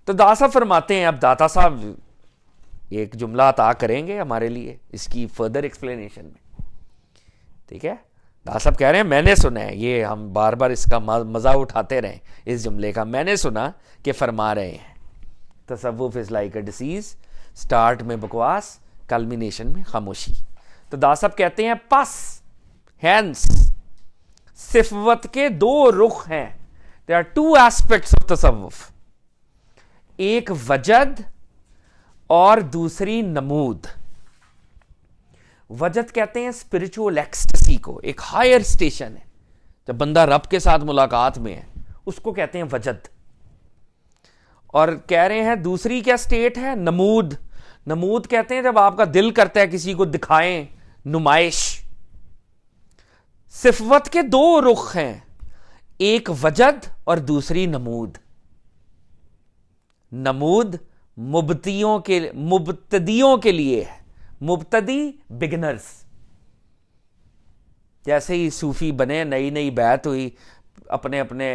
تو داتا صاحب فرماتے ہیں, اب داتا صاحب ایک جملہ عطا کریں گے ہمارے لیے اس کی فردر ایکسپلینیشن میں. ٹھیک ہے, داتا صاحب کہہ رہے ہیں میں نے سنا ہے, یہ ہم بار بار اس کا مزہ اٹھاتے رہیں اس جملے کا, میں نے سنا کہ فرما رہے ہیں تصوف is like a disease, start میں بکواس, کلمینیشن میں خاموشی. تو داتا صاحب کہتے ہیں پس ہینس صفوت کے دو رخ ہیں. there are two aspects of تصوف, ایک وجد اور دوسری نمود. وجد کہتے ہیں اسپرچول ایکسٹسی کو, ایک ہائر اسٹیشن ہے جب بندہ رب کے ساتھ ملاقات میں ہے, اس کو کہتے ہیں وجد. اور کہہ رہے ہیں دوسری کیا اسٹیٹ ہے, نمود. نمود کہتے ہیں جب آپ کا دل کرتا ہے کسی کو دکھائیں, نمائش. صفوت کے دو رخ ہیں, ایک وجد اور دوسری نمود. نمود مبتدیوں کے لیے ہے, مبتدی بگنرز. جیسے ہی صوفی بنے, نئی نئی بیعت ہوئی, اپنے اپنے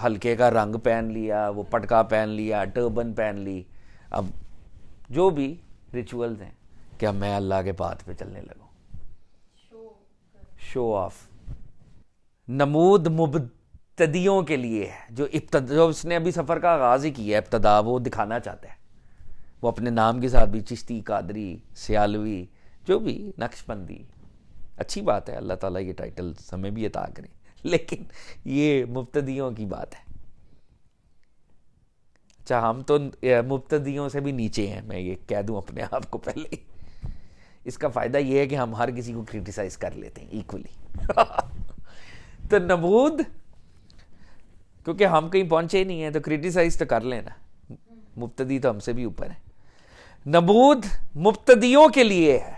حلقے کا رنگ پہن لیا, وہ پٹکا پہن لیا, ٹربن پہن لی, اب جو بھی ریچولز ہیں کہ اب میں اللہ کے پاتھ پہ چلنے لگوں, شو آف. نمود مبتدیوں کے لیے ہے, جو اس نے ابھی سفر کا آغاز ہی کیا ہے, ابتدا وہ دکھانا چاہتا ہے. وہ اپنے نام کے ساتھ بھی چشتی, قادری, سیالوی, جو بھی نقش بندی, اچھی بات ہے, اللہ تعالیٰ یہ ٹائٹل ہمیں بھی عطا کریں, لیکن یہ مبتدیوں کی بات ہے. اچھا, ہم تو مبتدیوں سے بھی نیچے ہیں, میں یہ کہہ دوں اپنے آپ کو پہلے. اس کا فائدہ یہ ہے کہ ہم ہر کسی کو کرٹیسائز کر لیتے ہیں ایکولی. تو نمود, کیونکہ ہم کہیں پہنچے نہیں ہیں تو کرٹیسائز تو کر لینا, مبتدی تو ہم سے بھی اوپر ہے. نمود مبتدیوں کے لیے ہے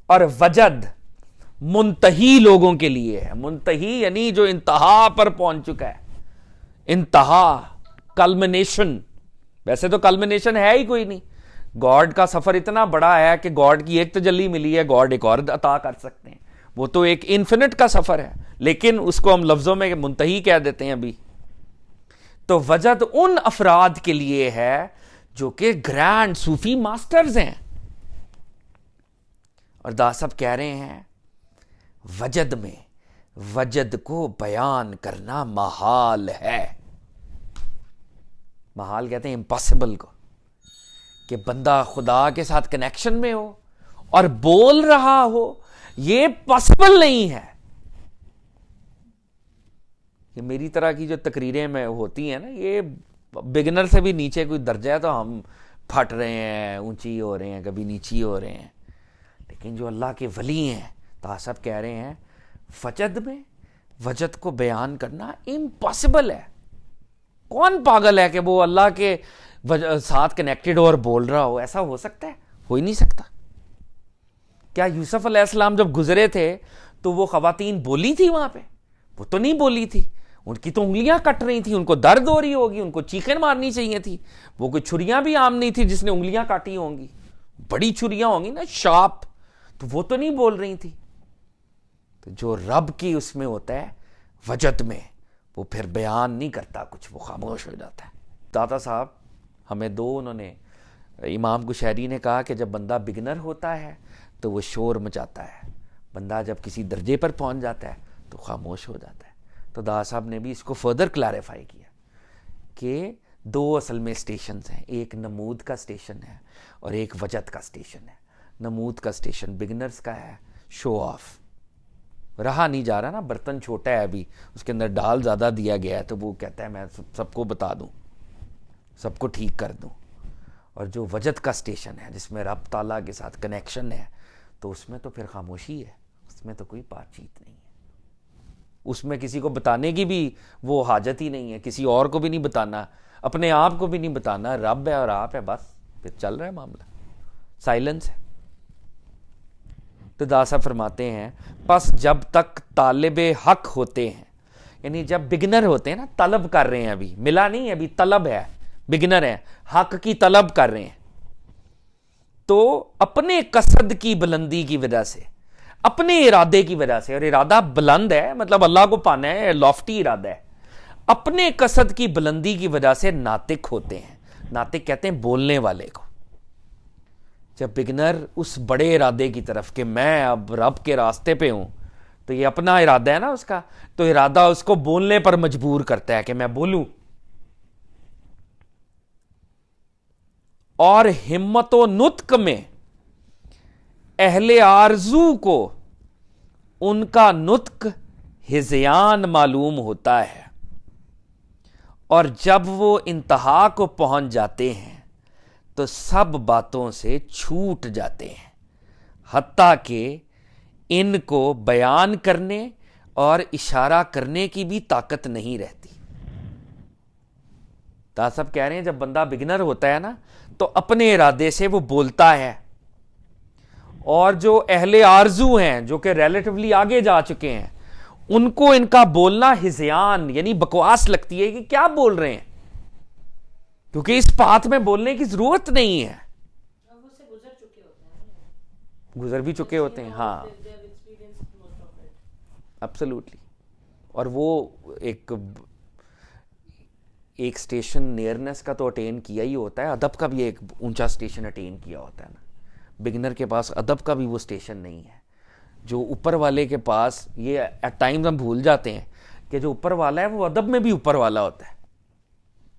اور وجد منتہی لوگوں کے لیے ہے. منتہی یعنی جو انتہا پر پہنچ چکا ہے, انتہا, کلمنیشن. ویسے تو کلمنیشن ہے ہی کوئی نہیں, گاڈ کا سفر اتنا بڑا ہے کہ گاڈ کی ایک تجلی ملی ہے, گاڈ ایک اور عطا کر سکتے ہیں, وہ تو ایک انفینٹ کا سفر ہے, لیکن اس کو ہم لفظوں میں منتہی کہہ دیتے ہیں ابھی. تو وجد ان افراد کے لیے ہے جو کہ گرینڈ صوفی ماسٹرز ہیں. اور داتا صاحب کہہ رہے ہیں وجد میں وجد کو بیان کرنا محال ہے. محال کہتے ہیں امپاسبل کو, کہ بندہ خدا کے ساتھ کنیکشن میں ہو اور بول رہا ہو, یہ پاسبل نہیں ہے. یہ میری طرح کی جو تقریریں میں ہوتی ہیں نا, یہ بگنر سے بھی نیچے کوئی درجہ ہے تو ہم پھٹ رہے ہیں, اونچی ہو رہے ہیں, کبھی نیچی ہو رہے ہیں. لیکن جو اللہ کے ولی ہیں, تو سب کہہ رہے ہیں وجد میں وجد کو بیان کرنا امپاسبل ہے. کون پاگل ہے کہ وہ اللہ کے ساتھ کنیکٹڈ ہو اور بول رہا ہو؟ ایسا ہو سکتا ہے؟ ہو ہی نہیں سکتا. کیا یوسف علیہ السلام جب گزرے تھے تو وہ خواتین بولی تھی وہاں پہ؟ وہ تو نہیں بولی تھی, ان کی تو انگلیاں کٹ رہی تھیں, ان کو درد ہو رہی ہوگی, ان کو چیخیں مارنی چاہیے تھی. وہ کوئی چھریاں بھی عام نہیں تھی جس نے انگلیاں کاٹی ہوں گی, بڑی چھریاں ہوں گی نا, شارپ, تو وہ تو نہیں بول رہی تھی. تو جو رب کی اس میں ہوتا ہے وجد میں, وہ پھر بیان نہیں کرتا کچھ، وہ خاموش ہو جاتا ہے. داتا صاحب ہمیں انہوں نے، امام قشیری نے کہا کہ جب بندہ بگنر ہوتا ہے تو وہ شور مچاتا ہے، بندہ جب کسی درجے پر پہنچ جاتا ہے تو خاموش ہو جاتا ہے. تو داتا صاحب نے بھی اس کو فردر کلیریفائی کیا کہ 2 اصل میں اسٹیشنز ہیں، ایک نمود کا اسٹیشن ہے اور ایک وجد کا اسٹیشن ہے. نمود کا اسٹیشن بگنرز کا ہے، شو آف، رہا نہیں جا رہا نا، برتن چھوٹا ہے ابھی، اس کے اندر ڈال زیادہ دیا گیا ہے تو وہ کہتا ہے میں سب کو بتا دوں، سب کو ٹھیک کر دوں. اور جو وجد کا اسٹیشن ہے جس میں رب تعالیٰ کے ساتھ کنیکشن ہے، تو اس میں تو پھر خاموشی ہے، اس میں تو کوئی بات چیت نہیں ہے، اس میں کسی کو بتانے کی بھی وہ حاجت ہی نہیں ہے، کسی اور کو بھی نہیں بتانا، اپنے آپ کو بھی نہیں بتانا، رب ہے اور آپ ہے، بس پھر چل رہا ہے معاملہ، سائلنس ہے. تو داتا صاحب فرماتے ہیں پس جب تک طالب حق ہوتے ہیں، یعنی جب بگنر ہوتے ہیں نا، طلب کر رہے ہیں، ابھی ملا نہیں ہے، ابھی طلب ہے، بگنر ہے، حق کی طلب کر رہے ہیں، تو اپنے قصد کی بلندی کی وجہ سے، اپنے ارادے کی وجہ سے، اور ارادہ بلند ہے مطلب اللہ کو پانا ہے، لافٹی ارادہ ہے، اپنے قصد کی بلندی کی وجہ سے ناطق ہوتے ہیں. ناطق کہتے ہیں بولنے والے کو. جب بگنر اس بڑے ارادے کی طرف کہ میں اب رب کے راستے پہ ہوں، تو یہ اپنا ارادہ ہے نا اس کا، تو ارادہ اس کو بولنے پر مجبور کرتا ہے کہ میں بولوں. اور ہمت و نطق میں اہل آرزو کو ان کا نطق ہذیان معلوم ہوتا ہے، اور جب وہ انتہا کو پہنچ جاتے ہیں تو سب باتوں سے چھوٹ جاتے ہیں، حتیٰ کہ ان کو بیان کرنے اور اشارہ کرنے کی بھی طاقت نہیں رہتی. صاحب کہہ رہے ہیں جب بندہ بگنر ہوتا ہے نا تو اپنے ارادے سے وہ بولتا ہے، اور جو اہل آرزو ہیں جو کہ ریلیٹیولی آگے جا چکے ہیں، ان کو ان کا بولنا ہذیان یعنی بکواس لگتی ہے کہ کیا بول رہے ہیں، کیونکہ اس بات میں بولنے کی ضرورت نہیں ہے، گزر بھی چکے ہوتے ہیں. ہاں ایبسلیوٹلی. اور وہ ایک سٹیشن نیئرنس کا تو اٹین کیا ہی ہوتا ہے، ادب کا بھی ایک اونچا سٹیشن اٹین کیا ہوتا ہے نا. بگنر کے پاس ادب کا بھی وہ سٹیشن نہیں ہے جو اوپر والے کے پاس. یہ ایٹ ٹائمز ہم بھول جاتے ہیں کہ جو اوپر والا ہے وہ ادب میں بھی اوپر والا ہوتا ہے،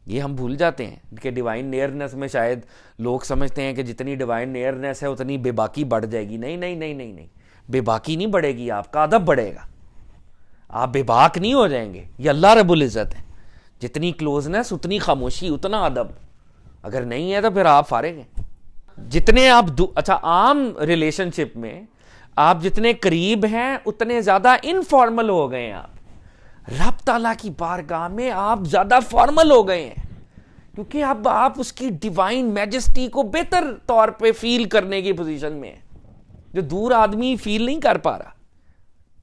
یہ ہم بھول جاتے ہیں کہ ڈیوائن نیئرنس میں شاید لوگ سمجھتے ہیں کہ جتنی ڈیوائن نیئرنس ہے اتنی بے باکی بڑھ جائے گی. نہیں نہیں نہیں نہیں نہیں، بے باکی نہیں بڑھے گی، آپ کا ادب بڑھے گا، آپ بے باک نہیں ہو جائیں گے. یہ اللہ رب العزت ہے، جتنی کلوزنس اتنی خاموشی اتنا ادب. اگر نہیں ہے تو پھر آپ فارغ ہیں. جتنے آپ اچھا عام ریلیشن شپ میں آپ جتنے قریب ہیں اتنے زیادہ انفارمل ہو گئے ہیں. آپ رب تعالیٰ کی بارگاہ میں آپ زیادہ فارمل ہو گئے ہیں، کیونکہ اب آپ اس کی ڈیوائن میجسٹی کو بہتر طور پہ فیل کرنے کی پوزیشن میں ہیں، جو دور آدمی فیل نہیں کر پا رہا.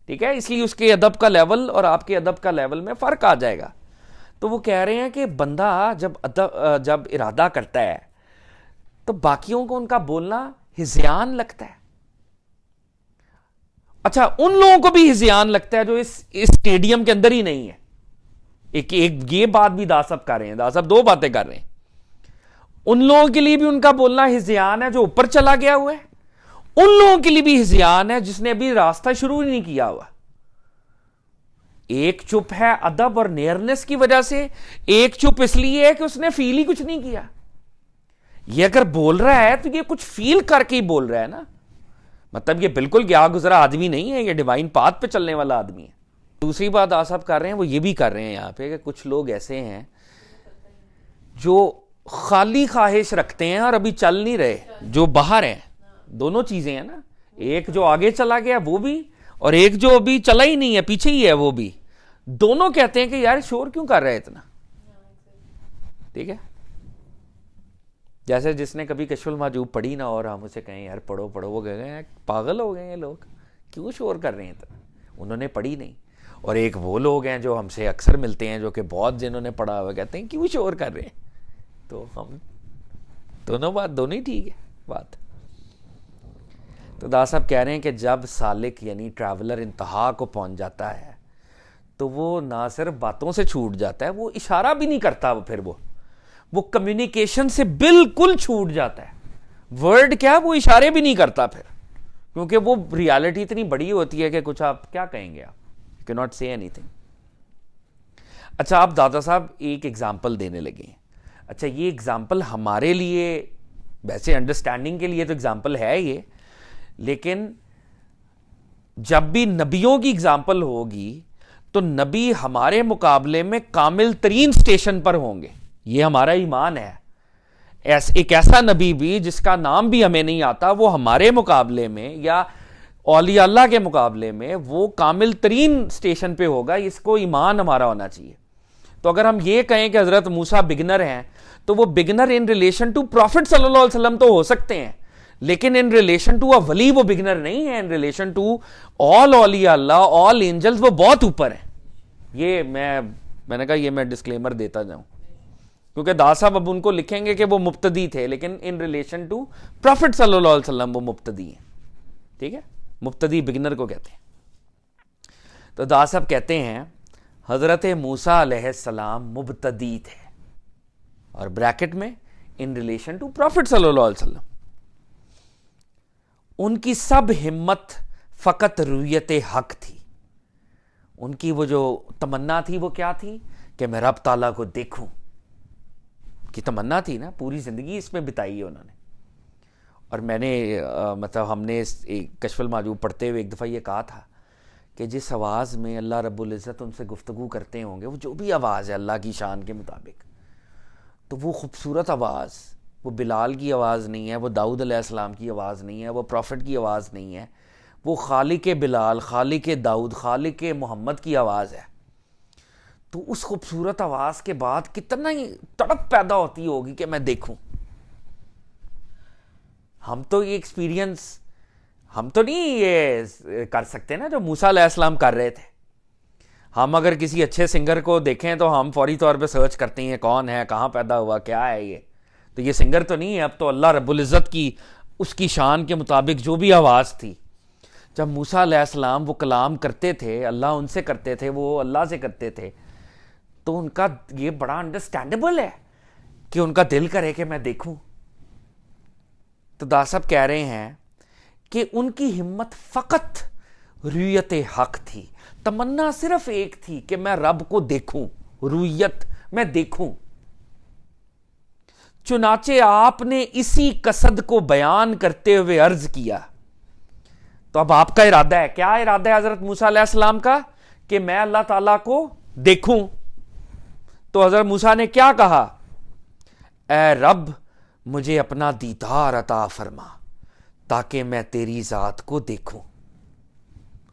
ٹھیک ہے، اس لیے اس کے ادب کا لیول اور آپ کے ادب کا لیول میں فرق آ جائے گا. تو وہ کہہ رہے ہیں کہ بندہ جب ارادہ کرتا ہے تو باقیوں کو ان کا بولنا ہذیان لگتا ہے. اچھا ان لوگوں کو بھی ہذیان لگتا ہے جو اس اسٹیڈیم کے اندر ہی نہیں ہے. ایک یہ بات بھی داتا صاحب کر رہے ہیں، داتا صاحب 2 باتیں کر رہے ہیں. ان لوگوں کے لیے بھی ان کا بولنا ہذیان ہے جو اوپر چلا گیا ہوا ہے، ان لوگوں کے لیے بھی ہذیان ہے جس نے ابھی راستہ شروع نہیں کیا ہوا. ایک چپ ہے ادب اور نیئرنس کی وجہ سے، ایک چپ اس لیے ہے کہ اس نے فیل ہی کچھ نہیں کیا. یہ اگر بول رہا ہے تو یہ کچھ فیل کر کے ہی بول رہا ہے نا، مطلب یہ بالکل گیا گزرا آدمی نہیں ہے، یہ ڈیوائن پاتھ پہ چلنے والا آدمی ہے. دوسری بات آپ صاحب کر رہے ہیں وہ یہ بھی کر رہے ہیں یہاں پہ کہ کچھ لوگ ایسے ہیں جو خالی خواہش رکھتے ہیں اور ابھی چل نہیں رہے، جو باہر ہیں. دونوں چیزیں ہیں نا، ایک جو آگے چلا گیا وہ بھی، اور ایک جو ابھی چلا ہی نہیں ہے پیچھے ہی ہے وہ بھی. دونوں کہتے ہیں کہ یار شور کیوں کر رہے ہیں اتنا. ٹھیک ہے، جیسے جس نے کبھی کشف المحجوب پڑھی نہ اور ہم اسے کہیں یار پڑھو پڑھو، وہ کہہ گئے پاگل ہو گئے ہیں لوگ، کیوں شور کر رہے ہیں اتنا. انہوں نے پڑھی نہیں. اور ایک وہ لوگ ہیں جو ہم سے اکثر ملتے ہیں جو کہ بہت جنہوں نے پڑھا ہوا کہتے ہیں کیوں شور کر رہے ہیں. تو ہم دونوں ہی ٹھیک ہے بات. تو داتا صاحب کہہ رہے ہیں کہ جب سالک یعنی ٹریولر انتہا کو پہنچ جاتا ہے تو وہ نہ صرف باتوں سے چھوٹ جاتا ہے, وہ اشارہ بھی نہیں کرتا, پھر وہ کمیونیکیشن سے بالکل چھوٹ جاتا ہے. ورڈ کیا, وہ اشارے بھی نہیں کرتا پھر, کیونکہ وہ ریالٹی اتنی بڑی ہوتی ہے کہ کچھ آپ کیا کہیں گے, آپ کی ناٹ سے اینی تھنگ. اچھا آپ دادا صاحب ایک ایگزامپل دینے لگے ہیں. اچھا یہ ایگزامپل ہمارے لیے ویسے انڈرسٹینڈنگ کے لیے تو ایگزامپل ہے یہ, لیکن جب بھی نبیوں کی ایگزامپل ہوگی تو نبی ہمارے مقابلے میں کامل ترین سٹیشن پر ہوں گے, یہ ہمارا ایمان ہے. ایک ایسا نبی بھی جس کا نام بھی ہمیں نہیں آتا, وہ ہمارے مقابلے میں یا اولیاء اللہ کے مقابلے میں وہ کامل ترین سٹیشن پہ ہوگا. اس کو ایمان ہمارا ہونا چاہیے. تو اگر ہم یہ کہیں کہ حضرت موسیٰ بگنر ہیں, تو وہ beginner in relation to prophet صلی اللہ علیہ وسلم تو ہو سکتے ہیں, لیکن ان ریلیشن ٹو ولی وہ بگنر نہیں ہے. ان ریلیشن ٹو آل اولیاء اللہ, آل اینجلز, وہ بہت اوپر ہیں. یہ میں نے کہا یہ میں ڈسکلیمر دیتا جاؤں, کیونکہ دا صاحب اب ان کو لکھیں گے کہ وہ مبتدی تھے, لیکن ان ریلیشن ٹو پروفٹ صلی اللہ علیہ وسلم وہ مبتدی ہیں. ٹھیک ہے, مبتدی بگنر کو کہتے ہیں. تو دا صاحب کہتے ہیں حضرت موسیٰ علیہ السلام مبتدی تھے, اور بریکٹ میں ان ریلیشن ٹو پروفٹ صلی اللہ علیہ وسلم. ان کی سب ہمت فقط رویت حق تھی. ان کی وہ جو تمنا تھی وہ کیا تھی کہ میں رب تعالیٰ کو دیکھوں کی تمنا تھی نا, پوری زندگی اس میں بتائی ہے انہوں نے. اور میں نے مطلب ہم نے کشف المحجوب پڑھتے ہوئے ایک دفعہ یہ کہا تھا کہ جس آواز میں اللہ رب العزت ان سے گفتگو کرتے ہوں گے, وہ جو بھی آواز ہے اللہ کی شان کے مطابق, تو وہ خوبصورت آواز, وہ بلال کی آواز نہیں ہے, وہ داؤد علیہ السلام کی آواز نہیں ہے, وہ پروفٹ کی آواز نہیں ہے, وہ خالق بلال, خالق داؤد, خالق محمد کی آواز ہے. تو اس خوبصورت آواز کے بعد کتنا ہی تڑپ پیدا ہوتی ہوگی کہ میں دیکھوں. ہم تو یہ ایکسپیرینس ہم تو نہیں یہ کر سکتے نا جو موسیٰ علیہ السلام کر رہے تھے. ہم اگر کسی اچھے سنگر کو دیکھیں تو ہم فوری طور پہ سرچ کرتے ہیں کون ہے, کہاں پیدا ہوا, کیا ہے یہ. تو یہ سنگر تو نہیں ہے, اب تو اللہ رب العزت کی اس کی شان کے مطابق جو بھی آواز تھی. جب موسیٰ علیہ السلام وہ کلام کرتے تھے, اللہ ان سے کرتے تھے, وہ اللہ سے کرتے تھے, تو ان کا یہ بڑا انڈرسٹینڈیبل ہے کہ ان کا دل کرے کہ میں دیکھوں. تو دا صاحب کہہ رہے ہیں کہ ان کی ہمت فقط رویت حق تھی. تمنا صرف ایک تھی کہ میں رب کو دیکھوں, رویت, میں دیکھوں. چنانچہ آپ نے اسی قصد کو بیان کرتے ہوئے عرض کیا. تو اب آپ کا ارادہ ہے, کیا ارادہ ہے حضرت موسیٰ علیہ السلام کا, کہ میں اللہ تعالیٰ کو دیکھوں. تو حضرت موسیٰ نے کیا کہا, اے رب مجھے اپنا دیدار عطا فرما تاکہ میں تیری ذات کو دیکھوں.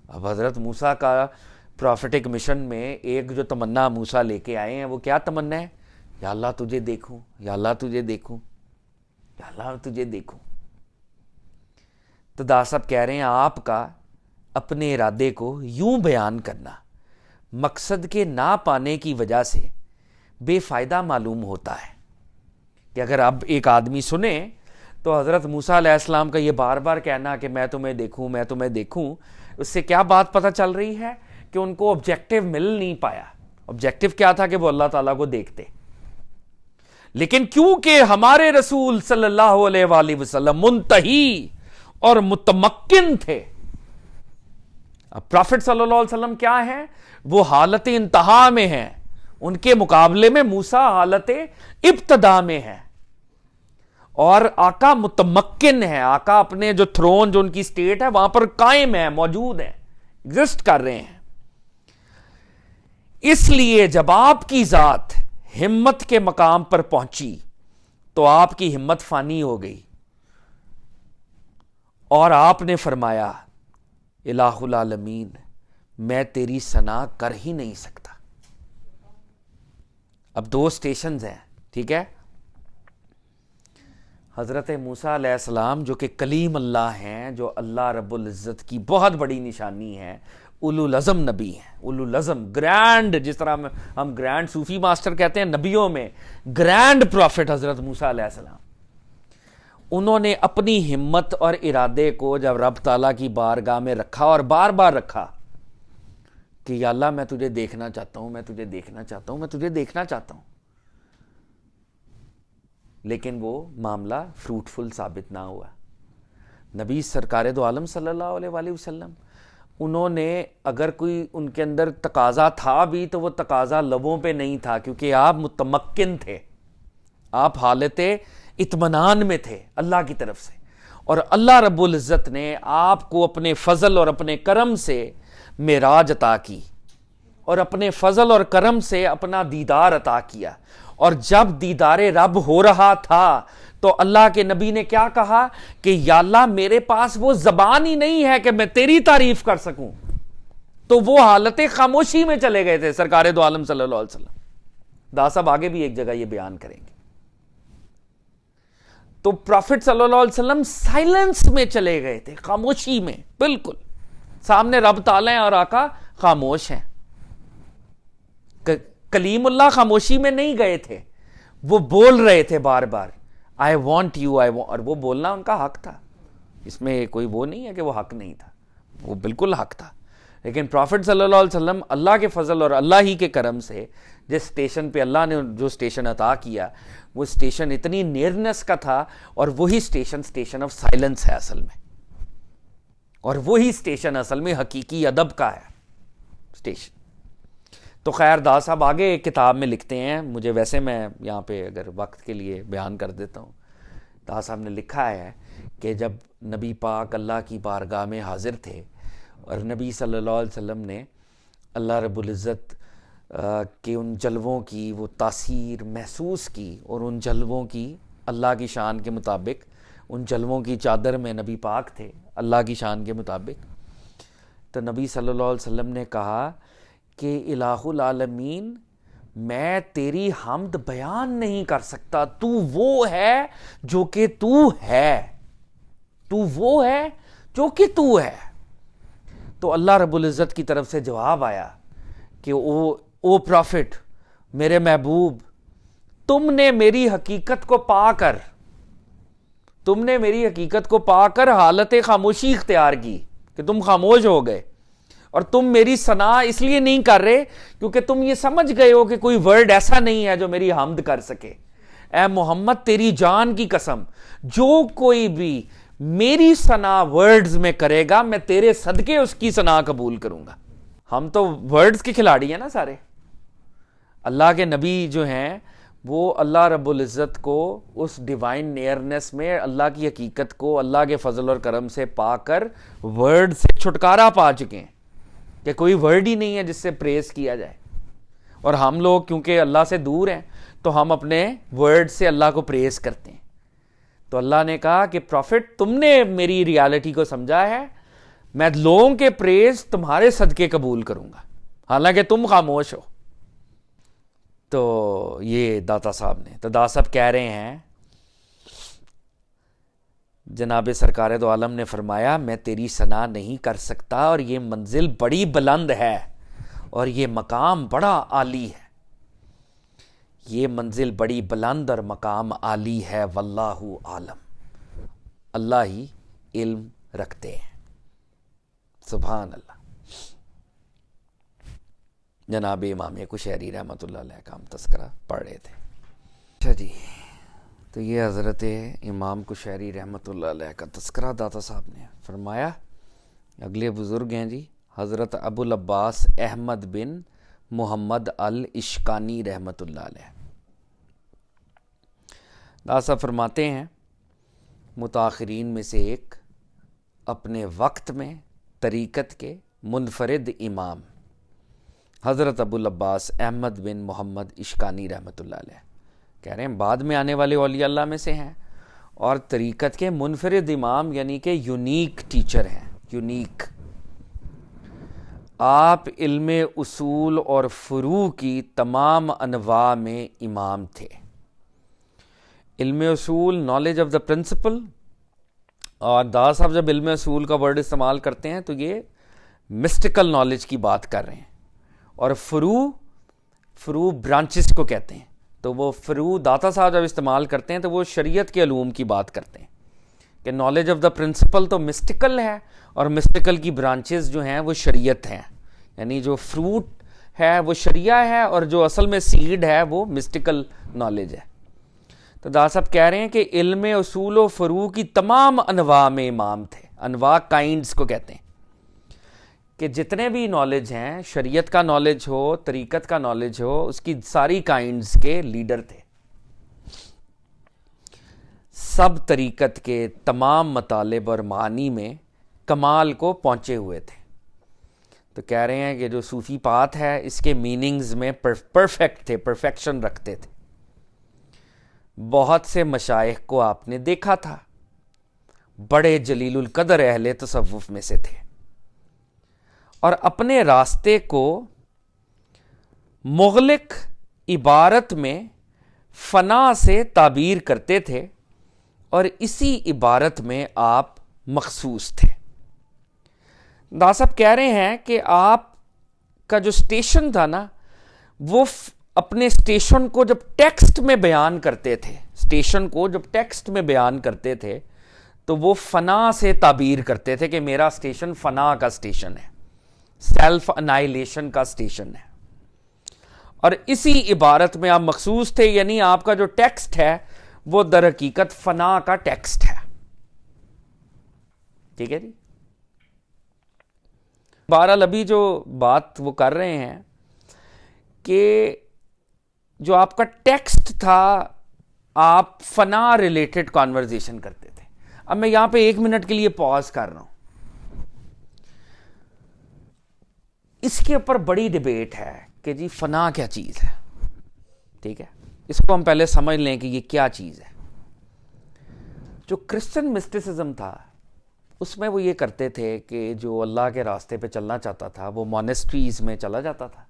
اب حضرت موسیٰ کا پروفیٹک مشن میں ایک جو تمنا موسیٰ لے کے آئے ہیں, وہ کیا تمنا ہے, یا اللہ تجھے دیکھوں, یا اللہ تجھے دیکھوں, یا اللہ تجھے دیکھوں. تو دا صاحب کہہ رہے ہیں آپ کا اپنے ارادے کو یوں بیان کرنا مقصد کے نہ پانے کی وجہ سے بے فائدہ معلوم ہوتا ہے. کہ اگر اب ایک آدمی سنے تو حضرت موسیٰ علیہ السلام کا یہ بار بار کہنا کہ میں تمہیں دیکھوں, میں تمہیں دیکھوں, اس سے کیا بات پتہ چل رہی ہے کہ ان کو آبجیکٹیو مل نہیں پایا. آبجیکٹیو کیا تھا کہ وہ اللہ تعالیٰ کو دیکھتے. لیکن کیونکہ ہمارے رسول صلی اللہ علیہ وآلہ وسلم منتہی اور متمکن تھے. اب پروفٹ صلی اللہ علیہ وسلم کیا ہیں, وہ حالت انتہا میں ہیں, ان کے مقابلے میں موسیٰ حالت ابتدا میں ہے. اور آقا متمکن ہے, آقا اپنے جو تھرون, جو ان کی سٹیٹ ہے وہاں پر قائم ہے, موجود ہیں, ایگزسٹ کر رہے ہیں. اس لیے جب آپ کی ذات ہمت کے مقام پر پہنچی تو آپ کی ہمت فانی ہو گئی, اور آپ نے فرمایا الہ العالمین میں تیری ثنا کر ہی نہیں سکتا. اب دو سٹیشنز ہیں, ٹھیک ہے. حضرت موسیٰ علیہ السلام جو کہ کلیم اللہ ہیں, جو اللہ رب العزت کی بہت بڑی نشانی ہے, اولو العزم نبی ہیں, اولو العزم, گرینڈ, جس طرح ہم گرینڈ صوفی ماسٹر کہتے ہیں نبیوں میں, گرینڈ پروفٹ حضرت موسیٰ علیہ السلام. انہوں نے اپنی ہمت اور ارادے کو جب رب تعالیٰ کی بارگاہ میں رکھا, اور بار بار رکھا, کہ یا اللہ میں تجھے دیکھنا چاہتا ہوں، میں تجھے دیکھنا چاہتا ہوں، میں تجھے دیکھنا چاہتا ہوں، لیکن وہ معاملہ فروٹفل ثابت نہ ہوا۔ نبی سرکار دو عالم صلی اللہ علیہ وآلہ وسلم، انہوں نے اگر کوئی ان کے اندر تقاضا تھا بھی تو وہ تقاضا لبوں پہ نہیں تھا، کیونکہ آپ متمکن تھے، آپ حالت اطمینان میں تھے اللہ کی طرف سے، اور اللہ رب العزت نے آپ کو اپنے فضل اور اپنے کرم سے معراج عطا کی، اور اپنے فضل اور کرم سے اپنا دیدار عطا کیا۔ اور جب دیدار رب ہو رہا تھا تو اللہ کے نبی نے کیا کہا کہ یا اللہ میرے پاس وہ زبان ہی نہیں ہے کہ میں تیری تعریف کر سکوں، تو وہ حالت خاموشی میں چلے گئے تھے سرکار دو عالم صلی اللہ علیہ وسلم۔ دا صاحب آگے بھی ایک جگہ یہ بیان کریں گے۔ تو پروفٹ صلی اللہ علیہ وسلم سائلنس میں چلے گئے تھے، خاموشی میں، بالکل سامنے رب تعالیٰ اور آقا خاموش ہیں۔ کلیم اللہ خاموشی میں نہیں گئے تھے، وہ بول رہے تھے بار بار I want you, اور وہ بولنا ان کا حق تھا، اس میں کوئی وہ نہیں ہے کہ وہ حق نہیں تھا، وہ بالکل حق تھا۔ لیکن پروفٹ صلی اللہ علیہ وسلم اللہ کے فضل اور اللہ ہی کے کرم سے جس سٹیشن پہ اللہ نے جو سٹیشن عطا کیا، وہ سٹیشن اتنی نیئرنس کا تھا، اور وہی سٹیشن آف سائلنس ہے اصل میں، اور وہی سٹیشن اصل میں حقیقی ادب کا ہے سٹیشن۔ تو خیر دا صاحب آگے ایک کتاب میں لکھتے ہیں، مجھے ویسے میں یہاں پہ اگر وقت کے لیے بیان کر دیتا ہوں، دا صاحب نے لکھا ہے کہ جب نبی پاک اللہ کی بارگاہ میں حاضر تھے اور نبی صلی اللہ علیہ وسلم نے اللہ رب العزت کے ان جلووں کی وہ تاثیر محسوس کی، اور ان جلووں کی اللہ کی شان کے مطابق، ان جلووں کی چادر میں نبی پاک تھے اللہ کی شان کے مطابق، تو نبی صلی اللہ علیہ وسلم نے کہا کہ الہ العالمین میں تیری حمد بیان نہیں کر سکتا، تو وہ ہے جو کہ تو ہے، تو وہ ہے جو کہ تو ہے۔ تو اللہ رب العزت کی طرف سے جواب آیا کہ او پروفٹ، میرے محبوب، تم نے میری حقیقت کو پا کر، تم نے میری حقیقت کو پا کر حالت خاموشی اختیار کی کہ تم خاموش ہو گئے، اور تم میری ثنا اس لیے نہیں کر رہے کیونکہ تم یہ سمجھ گئے ہو کہ کوئی ورڈ ایسا نہیں ہے جو میری حمد کر سکے۔ اے محمد تیری جان کی قسم، جو کوئی بھی میری ثنا ورڈز میں کرے گا میں تیرے صدقے اس کی ثنا قبول کروں گا۔ ہم تو ورڈز کے کھلاڑی ہیں نا سارے۔ اللہ کے نبی جو ہیں وہ اللہ رب العزت کو اس ڈیوائن نیئرنس میں اللہ کی حقیقت کو اللہ کے فضل اور کرم سے پا کر ورڈ سے چھٹکارا پا چکے ہیں کہ کوئی ورڈ ہی نہیں ہے جس سے پریز کیا جائے، اور ہم لوگ کیونکہ اللہ سے دور ہیں تو ہم اپنے ورڈ سے اللہ کو پریز کرتے ہیں۔ تو اللہ نے کہا کہ پروفٹ تم نے میری ریالٹی کو سمجھا ہے، میں لوگوں کے پریز تمہارے صدقے قبول کروں گا حالانکہ تم خاموش ہو۔ تو یہ داتا صاحب نے، تو داتا صاحب کہہ رہے ہیں جناب سرکار دو عالم نے فرمایا میں تیری ثنا نہیں کر سکتا، اور یہ منزل بڑی بلند ہے اور یہ مقام بڑا عالی ہے، یہ منزل بڑی بلند اور مقام عالی ہے، واللہ عالم، اللہ ہی علم رکھتے ہیں۔ سبحان اللہ۔ جناب امام قشیری رحمۃ اللہ علیہ کا ہم تذکرہ پڑھ رہے تھے۔ اچھا جی، تو یہ حضرت امام قشیری رحمۃ اللہ علیہ کا تذکرہ داتا صاحب نے فرمایا۔ اگلے بزرگ ہیں جی حضرت ابو العباس احمد بن محمد الاشکانی رحمۃ اللہ علیہ۔ داتا صاحب فرماتے ہیں متاخرین میں سے ایک، اپنے وقت میں طریقت کے منفرد امام حضرت ابو العباس احمد بن محمد اشکانی رحمۃ اللہ علیہ، کہہ رہے ہیں بعد میں آنے والے اولیاء اللہ میں سے ہیں، اور طریقت کے منفرد امام یعنی کہ یونیک ٹیچر ہیں، یونیک۔ آپ علم اصول اور فروع کی تمام انواع میں امام تھے۔ علم اصول، نالج آف دا پرنسپل، اور دادا صاحب جب علم اصول کا ورڈ استعمال کرتے ہیں تو یہ مسٹیکل نالج کی بات کر رہے ہیں، اور فروع برانچز کو کہتے ہیں، تو وہ فروع داتا صاحب جب استعمال کرتے ہیں تو وہ شریعت کے علوم کی بات کرتے ہیں کہ نالج آف دا پرنسپل تو مسٹیکل ہے، اور مسٹیکل کی برانچز جو ہیں وہ شریعت ہیں، یعنی جو فروٹ ہے وہ شریعہ ہے اور جو اصل میں سیڈ ہے وہ مسٹیکل نالج ہے. تو دا صاحب کہہ رہے ہیں کہ علم اصول و فروع کی تمام انواع میں امام تھے. انواع کائنڈز کو کہتے ہیں کہ جتنے بھی نالج ہیں, شریعت کا نالج ہو, طریقت کا نالج ہو, اس کی ساری کائنڈز کے لیڈر تھے. سب طریقت کے تمام مطالب اور معانی میں کمال کو پہنچے ہوئے تھے. تو کہہ رہے ہیں کہ جو صوفی پات ہے اس کے میننگز میں پرفیکٹ تھے, پرفیکشن رکھتے تھے. بہت سے مشائخ کو آپ نے دیکھا تھا, بڑے جلیل القدر اہل تصوف میں سے تھے, اور اپنے راستے کو مغلق عبارت میں فنا سے تعبیر کرتے تھے, اور اسی عبارت میں آپ مخصوص تھے. دا صاحب کہہ رہے ہیں کہ آپ کا جو سٹیشن تھا نا, وہ اپنے سٹیشن کو جب ٹیکسٹ میں بیان کرتے تھے, سٹیشن کو جب ٹیکسٹ میں بیان کرتے تھے تو وہ فنا سے تعبیر کرتے تھے کہ میرا سٹیشن فنا کا سٹیشن ہے, سیلف انائلیشن کا سٹیشن ہے, اور اسی عبارت میں آپ مخصوص تھے. یعنی آپ کا جو ٹیکسٹ ہے وہ در حقیقت فنا کا ٹیکسٹ ہے. ٹھیک ہے جی. بہرحال ابھی جو بات وہ کر رہے ہیں کہ جو آپ کا ٹیکسٹ تھا, آپ فنا ریلیٹڈ کانورزیشن کرتے تھے. اب میں یہاں پہ 1 منٹ کے لیے پاز کر رہا ہوں. اس کے اوپر بڑی ڈیبیٹ ہے کہ جی فنا کیا چیز ہے. ٹھیک ہے, اس کو ہم پہلے سمجھ لیں کہ یہ کیا چیز ہے. جو کرسچن مسٹیسزم تھا اس میں وہ یہ کرتے تھے کہ جو اللہ کے راستے پہ چلنا چاہتا تھا وہ مونسٹریز میں چلا جاتا تھا,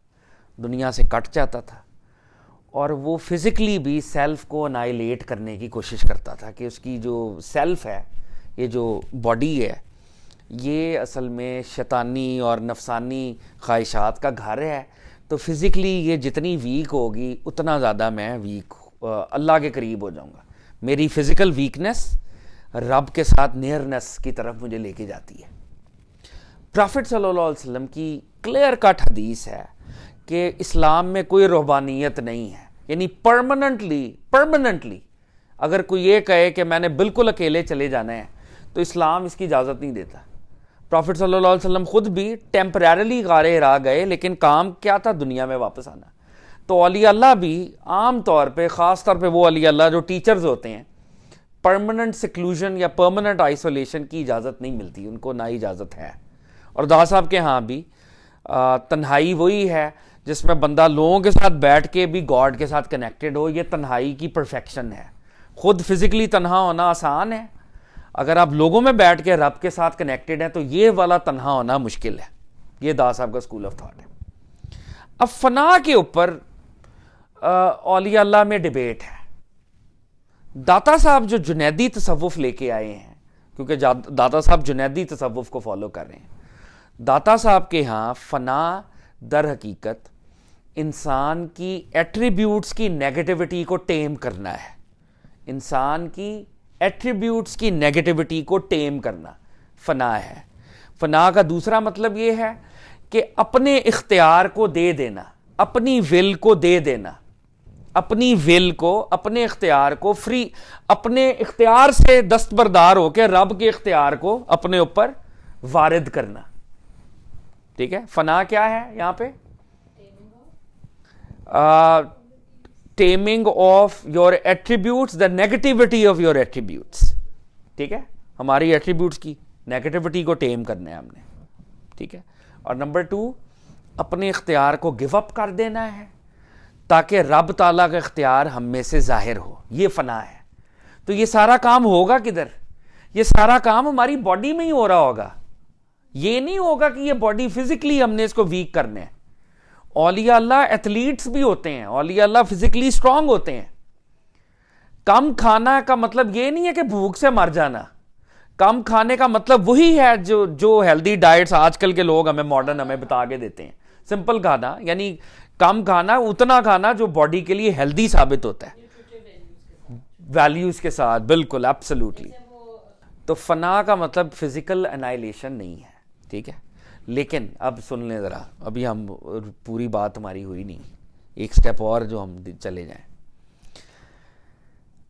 دنیا سے کٹ جاتا تھا, اور وہ فزیکلی بھی سیلف کو انائلیٹ کرنے کی کوشش کرتا تھا کہ اس کی جو سیلف ہے, یہ جو باڈی ہے, یہ اصل میں شیطانی اور نفسانی خواہشات کا گھر ہے. تو فزیکلی یہ جتنی ویک ہوگی اتنا زیادہ میں اللہ کے قریب ہو جاؤں گا. میری فزیکل ویکنس رب کے ساتھ نیئرنس کی طرف مجھے لے کے جاتی ہے. پرافٹ صلی اللہ علیہ وسلم کی کلیئر کٹ حدیث ہے کہ اسلام میں کوئی روحانیت نہیں ہے. یعنی پرماننٹلی اگر کوئی یہ کہے کہ میں نے بالکل اکیلے چلے جانا ہے تو اسلام اس کی اجازت نہیں دیتا. پرافٹ صلی اللہ علیہ وسلم خود بھی ٹیمپریرلی غار ہرا گئے, لیکن کام کیا تھا, دنیا میں واپس آنا. تو اولیاء اللہ بھی عام طور پہ, خاص طور پہ وہ اولیاء اللہ جو ٹیچرز ہوتے ہیں, پرماننٹ سیکلوژن یا پرماننٹ آئسولیشن کی اجازت نہیں ملتی, ان کو نہ اجازت ہے. اور دا صاحب کے ہاں بھی تنہائی وہی ہے جس میں بندہ لوگوں کے ساتھ بیٹھ کے بھی گاڈ کے ساتھ کنیکٹڈ ہو. یہ تنہائی کی پرفیکشن ہے. خود فزیکلی تنہا ہونا آسان ہے, اگر آپ لوگوں میں بیٹھ کے رب کے ساتھ کنیکٹڈ ہیں تو یہ والا تنہا ہونا مشکل ہے. یہ دا صاحب کا اسکول آف تھاٹ ہے. اب فنا کے اوپر اولیاء اللہ میں ڈیبیٹ ہے. داتا صاحب جو جنیدی تصوف لے کے آئے ہیں, کیونکہ داتا صاحب جنیدی تصوف کو فالو کر رہے ہیں, داتا صاحب کے ہاں فنا در حقیقت انسان کی ایٹریبیوٹس کی نیگیٹیوٹی کو ٹیم کرنا ہے. انسان کی ایٹریبیوٹس کی نیگیٹیوٹی کو ٹیم کرنا فنا ہے. فنا کا دوسرا مطلب یہ ہے کہ اپنے اختیار کو دے دینا, اپنی ول کو دے دینا, اپنی ول کو, اپنے اختیار کو فری, اپنے اختیار سے دستبردار ہو کے رب کے اختیار کو اپنے اوپر وارد کرنا. ٹھیک ہے. فنا کیا ہے یہاں پہ؟ Timing of your attributes, the negativity of your attributes. ٹھیک ہے, ہماری ایٹریبیوٹس کی نیگیٹیوٹی کو ٹیم کرنا ہے ہم نے. ٹھیک ہے. اور نمبر 2, اپنے اختیار کو گیو اپ کر دینا ہے تاکہ رب تعالیٰ کا اختیار ہم میں سے ظاہر ہو. یہ فنا ہے. تو یہ سارا کام ہوگا کدھر؟ یہ سارا کام ہماری باڈی میں ہی ہو رہا ہوگا. یہ نہیں ہوگا کہ یہ باڈی فزیکلی ہم نے اس کو ویک کرنا ہے. اولیاء اللہ ایتھلیٹس بھی ہوتے ہیں, اولیاء اللہ فزیکلی اسٹرانگ ہوتے ہیں. کم کھانا کا مطلب یہ نہیں ہے کہ بھوک سے مر جانا. کم کھانے کا مطلب وہی ہے جو ہیلدی ڈائٹس آج کل کے لوگ ہمیں ماڈرن ہمیں بتا کے دیتے ہیں. سمپل کھانا, یعنی کم کھانا, اتنا کھانا جو باڈی کے لیے ہیلدی ثابت ہوتا ہے, ویلیوز کے ساتھ. بالکل, ایبسلیوٹلی. تو فنا کا مطلب فزیکل انائلیشن نہیں ہے. ٹھیک ہے. لیکن اب سن لیں ذرا, ابھی ہم پوری بات ہماری ہوئی نہیں, ایک سٹیپ اور جو ہم چلے جائیں.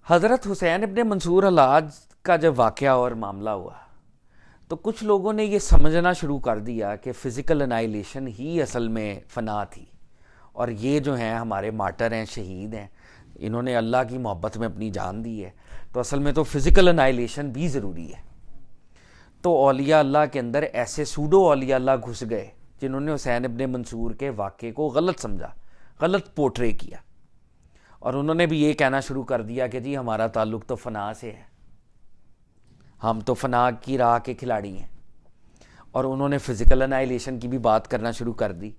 حضرت حسین ابن منصور حلاج کا جب واقعہ اور معاملہ ہوا تو کچھ لوگوں نے یہ سمجھنا شروع کر دیا کہ فزیکل انائلیشن ہی اصل میں فنا تھی, اور یہ جو ہیں ہمارے مارٹر ہیں, شہید ہیں, انہوں نے اللہ کی محبت میں اپنی جان دی ہے, تو اصل میں تو فزیکل انائلیشن بھی ضروری ہے. تو اولیاء اللہ کے اندر ایسے سوڈو اولیاء اللہ گھس گئے جنہوں نے حسین ابن منصور کے واقعے کو غلط سمجھا, غلط پورٹرے کیا, اور انہوں نے بھی یہ کہنا شروع کر دیا کہ جی ہمارا تعلق تو فنا سے ہے, ہم تو فنا کی راہ کے کھلاڑی ہیں, اور انہوں نے فزیکل انائلیشن کی بھی بات کرنا شروع کر دی.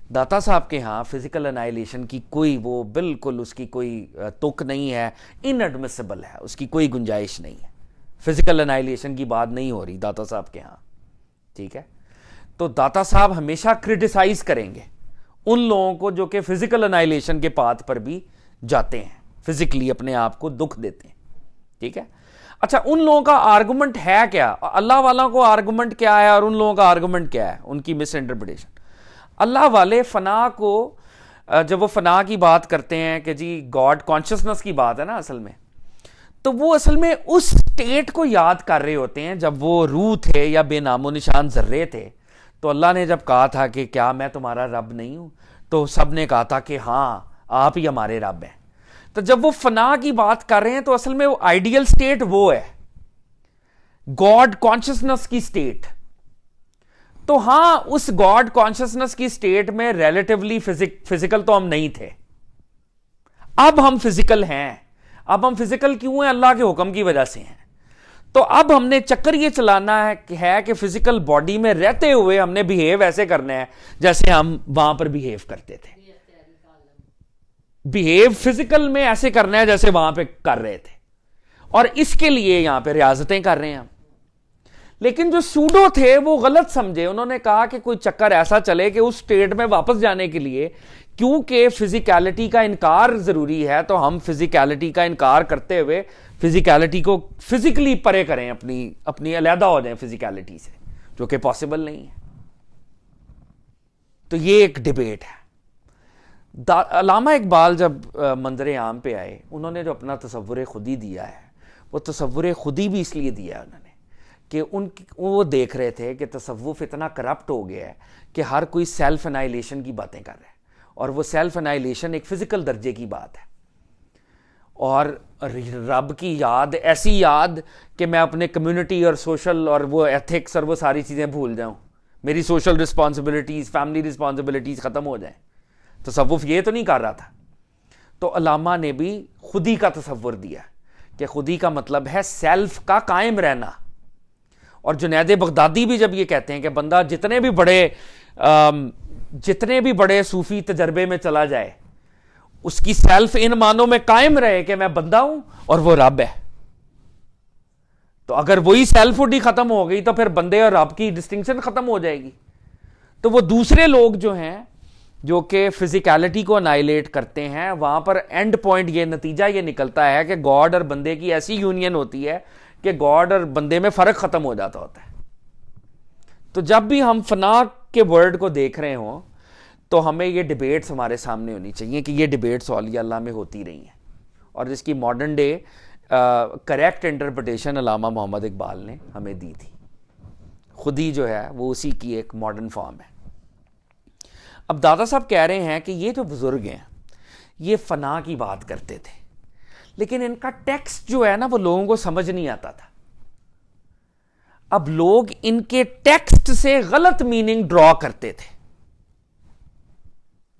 داتا صاحب کے ہاں فزیکل انائلیشن کی کوئی, وہ بالکل اس کی کوئی تک نہیں ہے, انڈمسبل ہے, اس کی کوئی گنجائش نہیں ہے, فزیکل انائلیشن کی بات نہیں ہو رہی داتا صاحب کے ہاں, ٹھیک ہے. تو داتا صاحب ہمیشہ کرٹیسائز کریں گے ان لوگوں کو جو کہ فزیکل انائلیشن کے پاتھ پر بھی جاتے ہیں, فزیکلی اپنے آپ کو دکھ دیتے ہیں, ٹھیک ہے. اچھا, ان لوگوں کا آرگومنٹ ہے کیا؟ اللہ والوں کو آرگومنٹ کیا ہے اور ان لوگوں کا آرگومنٹ کیا ہے؟ ان کی مس انٹرپریٹیشن. اللہ والے فنا کو, جب وہ فنا کی بات کرتے ہیں کہ جی گاڈ کانشسنس کی بات ہے نا اصل میں, تو وہ اصل میں اس سٹیٹ کو یاد کر رہے ہوتے ہیں جب وہ روح تھے یا بے نام و نشان ذرے تھے. تو اللہ نے جب کہا تھا کہ کیا میں تمہارا رب نہیں ہوں, تو سب نے کہا تھا کہ ہاں آپ ہی ہمارے رب ہیں. تو جب وہ فنا کی بات کر رہے ہیں تو اصل میں وہ آئیڈیل سٹیٹ وہ ہے گاڈ کانشسنس کی سٹیٹ. تو ہاں اس گاڈ کانشسنس کی سٹیٹ میں ریلیٹیولی فزیکل تو ہم نہیں تھے, اب ہم فزیکل ہیں. اب ہم فزیکل کیوں ہیں؟ اللہ کے حکم کی وجہ سے ہیں. تو اب ہم نے چکر یہ چلانا ہے کہ فزیکل باڈی میں رہتے ہوئے ہم نے بیہیو ایسے کرنا ہے جیسے ہم وہاں پر بیہیو کرتے تھے. بیہیو فزیکل میں ایسے کرنا ہے جیسے وہاں پہ کر رہے تھے, اور اس کے لیے یہاں پہ ریاضتیں کر رہے ہیں ہم. لیکن جو سوڈو تھے وہ غلط سمجھے, انہوں نے کہا کہ کوئی چکر ایسا چلے کہ اس سٹیٹ میں واپس جانے کے لیے, کیونکہ فزیکالٹی کا انکار ضروری ہے, تو ہم فزیکالٹی کا انکار کرتے ہوئے فزیکالٹی کو فزیکلی پرے کریں, اپنی علیحدہ ہو جائیں فزیکالٹی سے, جو کہ پاسبل نہیں ہے. تو یہ ایک ڈیبیٹ ہے. علامہ اقبال جب منظر عام پہ آئے, انہوں نے جو اپنا تصور خودی دیا ہے, وہ تصور خودی بھی اس لیے دیا ہے انہوں نے کہ وہ دیکھ رہے تھے کہ تصوف اتنا کرپٹ ہو گیا ہے کہ ہر کوئی سیلف انائلیشن کی باتیں کر رہا ہے, اور وہ سیلف انائلیشن ایک فزیکل درجے کی بات ہے, اور رب کی یاد ایسی یاد کہ میں اپنے کمیونٹی اور سوشل اور وہ ایتھکس اور وہ ساری چیزیں بھول جاؤں, میری سوشل رسپانسبلٹیز, فیملی رسپانسبلٹیز ختم ہو جائیں. تصوف یہ تو نہیں کر رہا تھا. تو علامہ نے بھی خودی کا تصور دیا کہ خودی کا مطلب ہے سیلف کا قائم رہنا. اور جنید بغدادی بھی جب یہ کہتے ہیں کہ بندہ جتنے بھی بڑے صوفی تجربے میں چلا جائے, اس کی سیلف ان معنوں میں قائم رہے کہ میں بندہ ہوں اور وہ رب ہے. تو اگر وہی سیلف ہوڈ ہی ختم ہو گئی تو پھر بندے اور رب کی ڈسٹنکشن ختم ہو جائے گی. تو وہ دوسرے لوگ جو ہیں جو کہ فزیکالٹی کو انائلیٹ کرتے ہیں, وہاں پر اینڈ پوائنٹ یہ نتیجہ یہ نکلتا ہے کہ گاڈ اور بندے کی ایسی یونین ہوتی ہے کہ گاڈ اور بندے میں فرق ختم ہو جاتا ہوتا ہے. تو جب بھی ہم فنا کے ورڈ کو دیکھ رہے ہوں تو ہمیں یہ ڈیبیٹس ہمارے سامنے ہونی چاہیے کہ یہ ڈیبیٹس اولیاء اللہ میں ہوتی رہی ہیں, اور جس کی ماڈرن ڈے کریکٹ انٹرپریٹیشن علامہ محمد اقبال نے ہمیں دی تھی. خودی جو ہے وہ اسی کی ایک ماڈرن فارم ہے. اب دادا صاحب کہہ رہے ہیں کہ یہ جو بزرگ ہیں یہ فنا کی بات کرتے تھے, لیکن ان کا ٹیکسٹ جو ہے نا وہ لوگوں کو سمجھ نہیں آتا تھا. اب لوگ ان کے ٹیکسٹ سے غلط میننگ ڈرا کرتے تھے.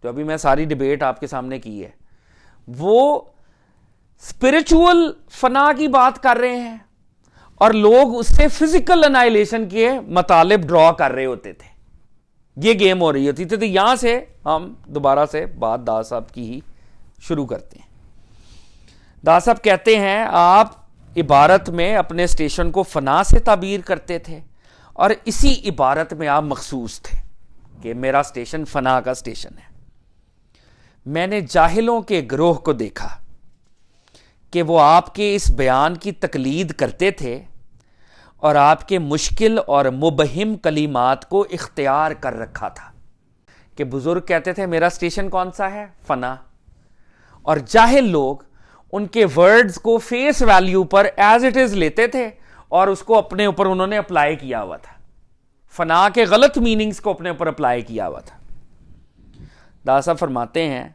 جو ابھی میں ساری ڈیبیٹ آپ کے سامنے کی ہے, وہ اسپرچول فنا کی بات کر رہے ہیں اور لوگ اس سے فزیکل انائلیشن کے مطالب ڈرا کر رہے ہوتے تھے. یہ گیم ہو رہی ہوتی تھی. تو یہاں سے ہم دوبارہ سے بات دادا صاحب کی ہی شروع کرتے ہیں. دادا صاحب کہتے ہیں آپ عبارت میں اپنے اسٹیشن کو فنا سے تعبیر کرتے تھے, اور اسی عبارت میں آپ مخصوص تھے کہ میرا اسٹیشن فنا کا اسٹیشن ہے. میں نے جاہلوں کے گروہ کو دیکھا کہ وہ آپ کے اس بیان کی تقلید کرتے تھے اور آپ کے مشکل اور مبہم کلمات کو اختیار کر رکھا تھا کہ بزرگ کہتے تھے میرا سٹیشن کون سا ہے؟ فنا. اور جاہل لوگ ان کے ورڈز کو فیس ویلیو پر ایز اٹ از لیتے تھے اور اس کو اپنے اوپر انہوں نے اپلائی کیا ہوا تھا. فنا کے غلط میننگز کو اپنے اوپر اپلائی کیا ہوا تھا. دادا صاحب فرماتے ہیں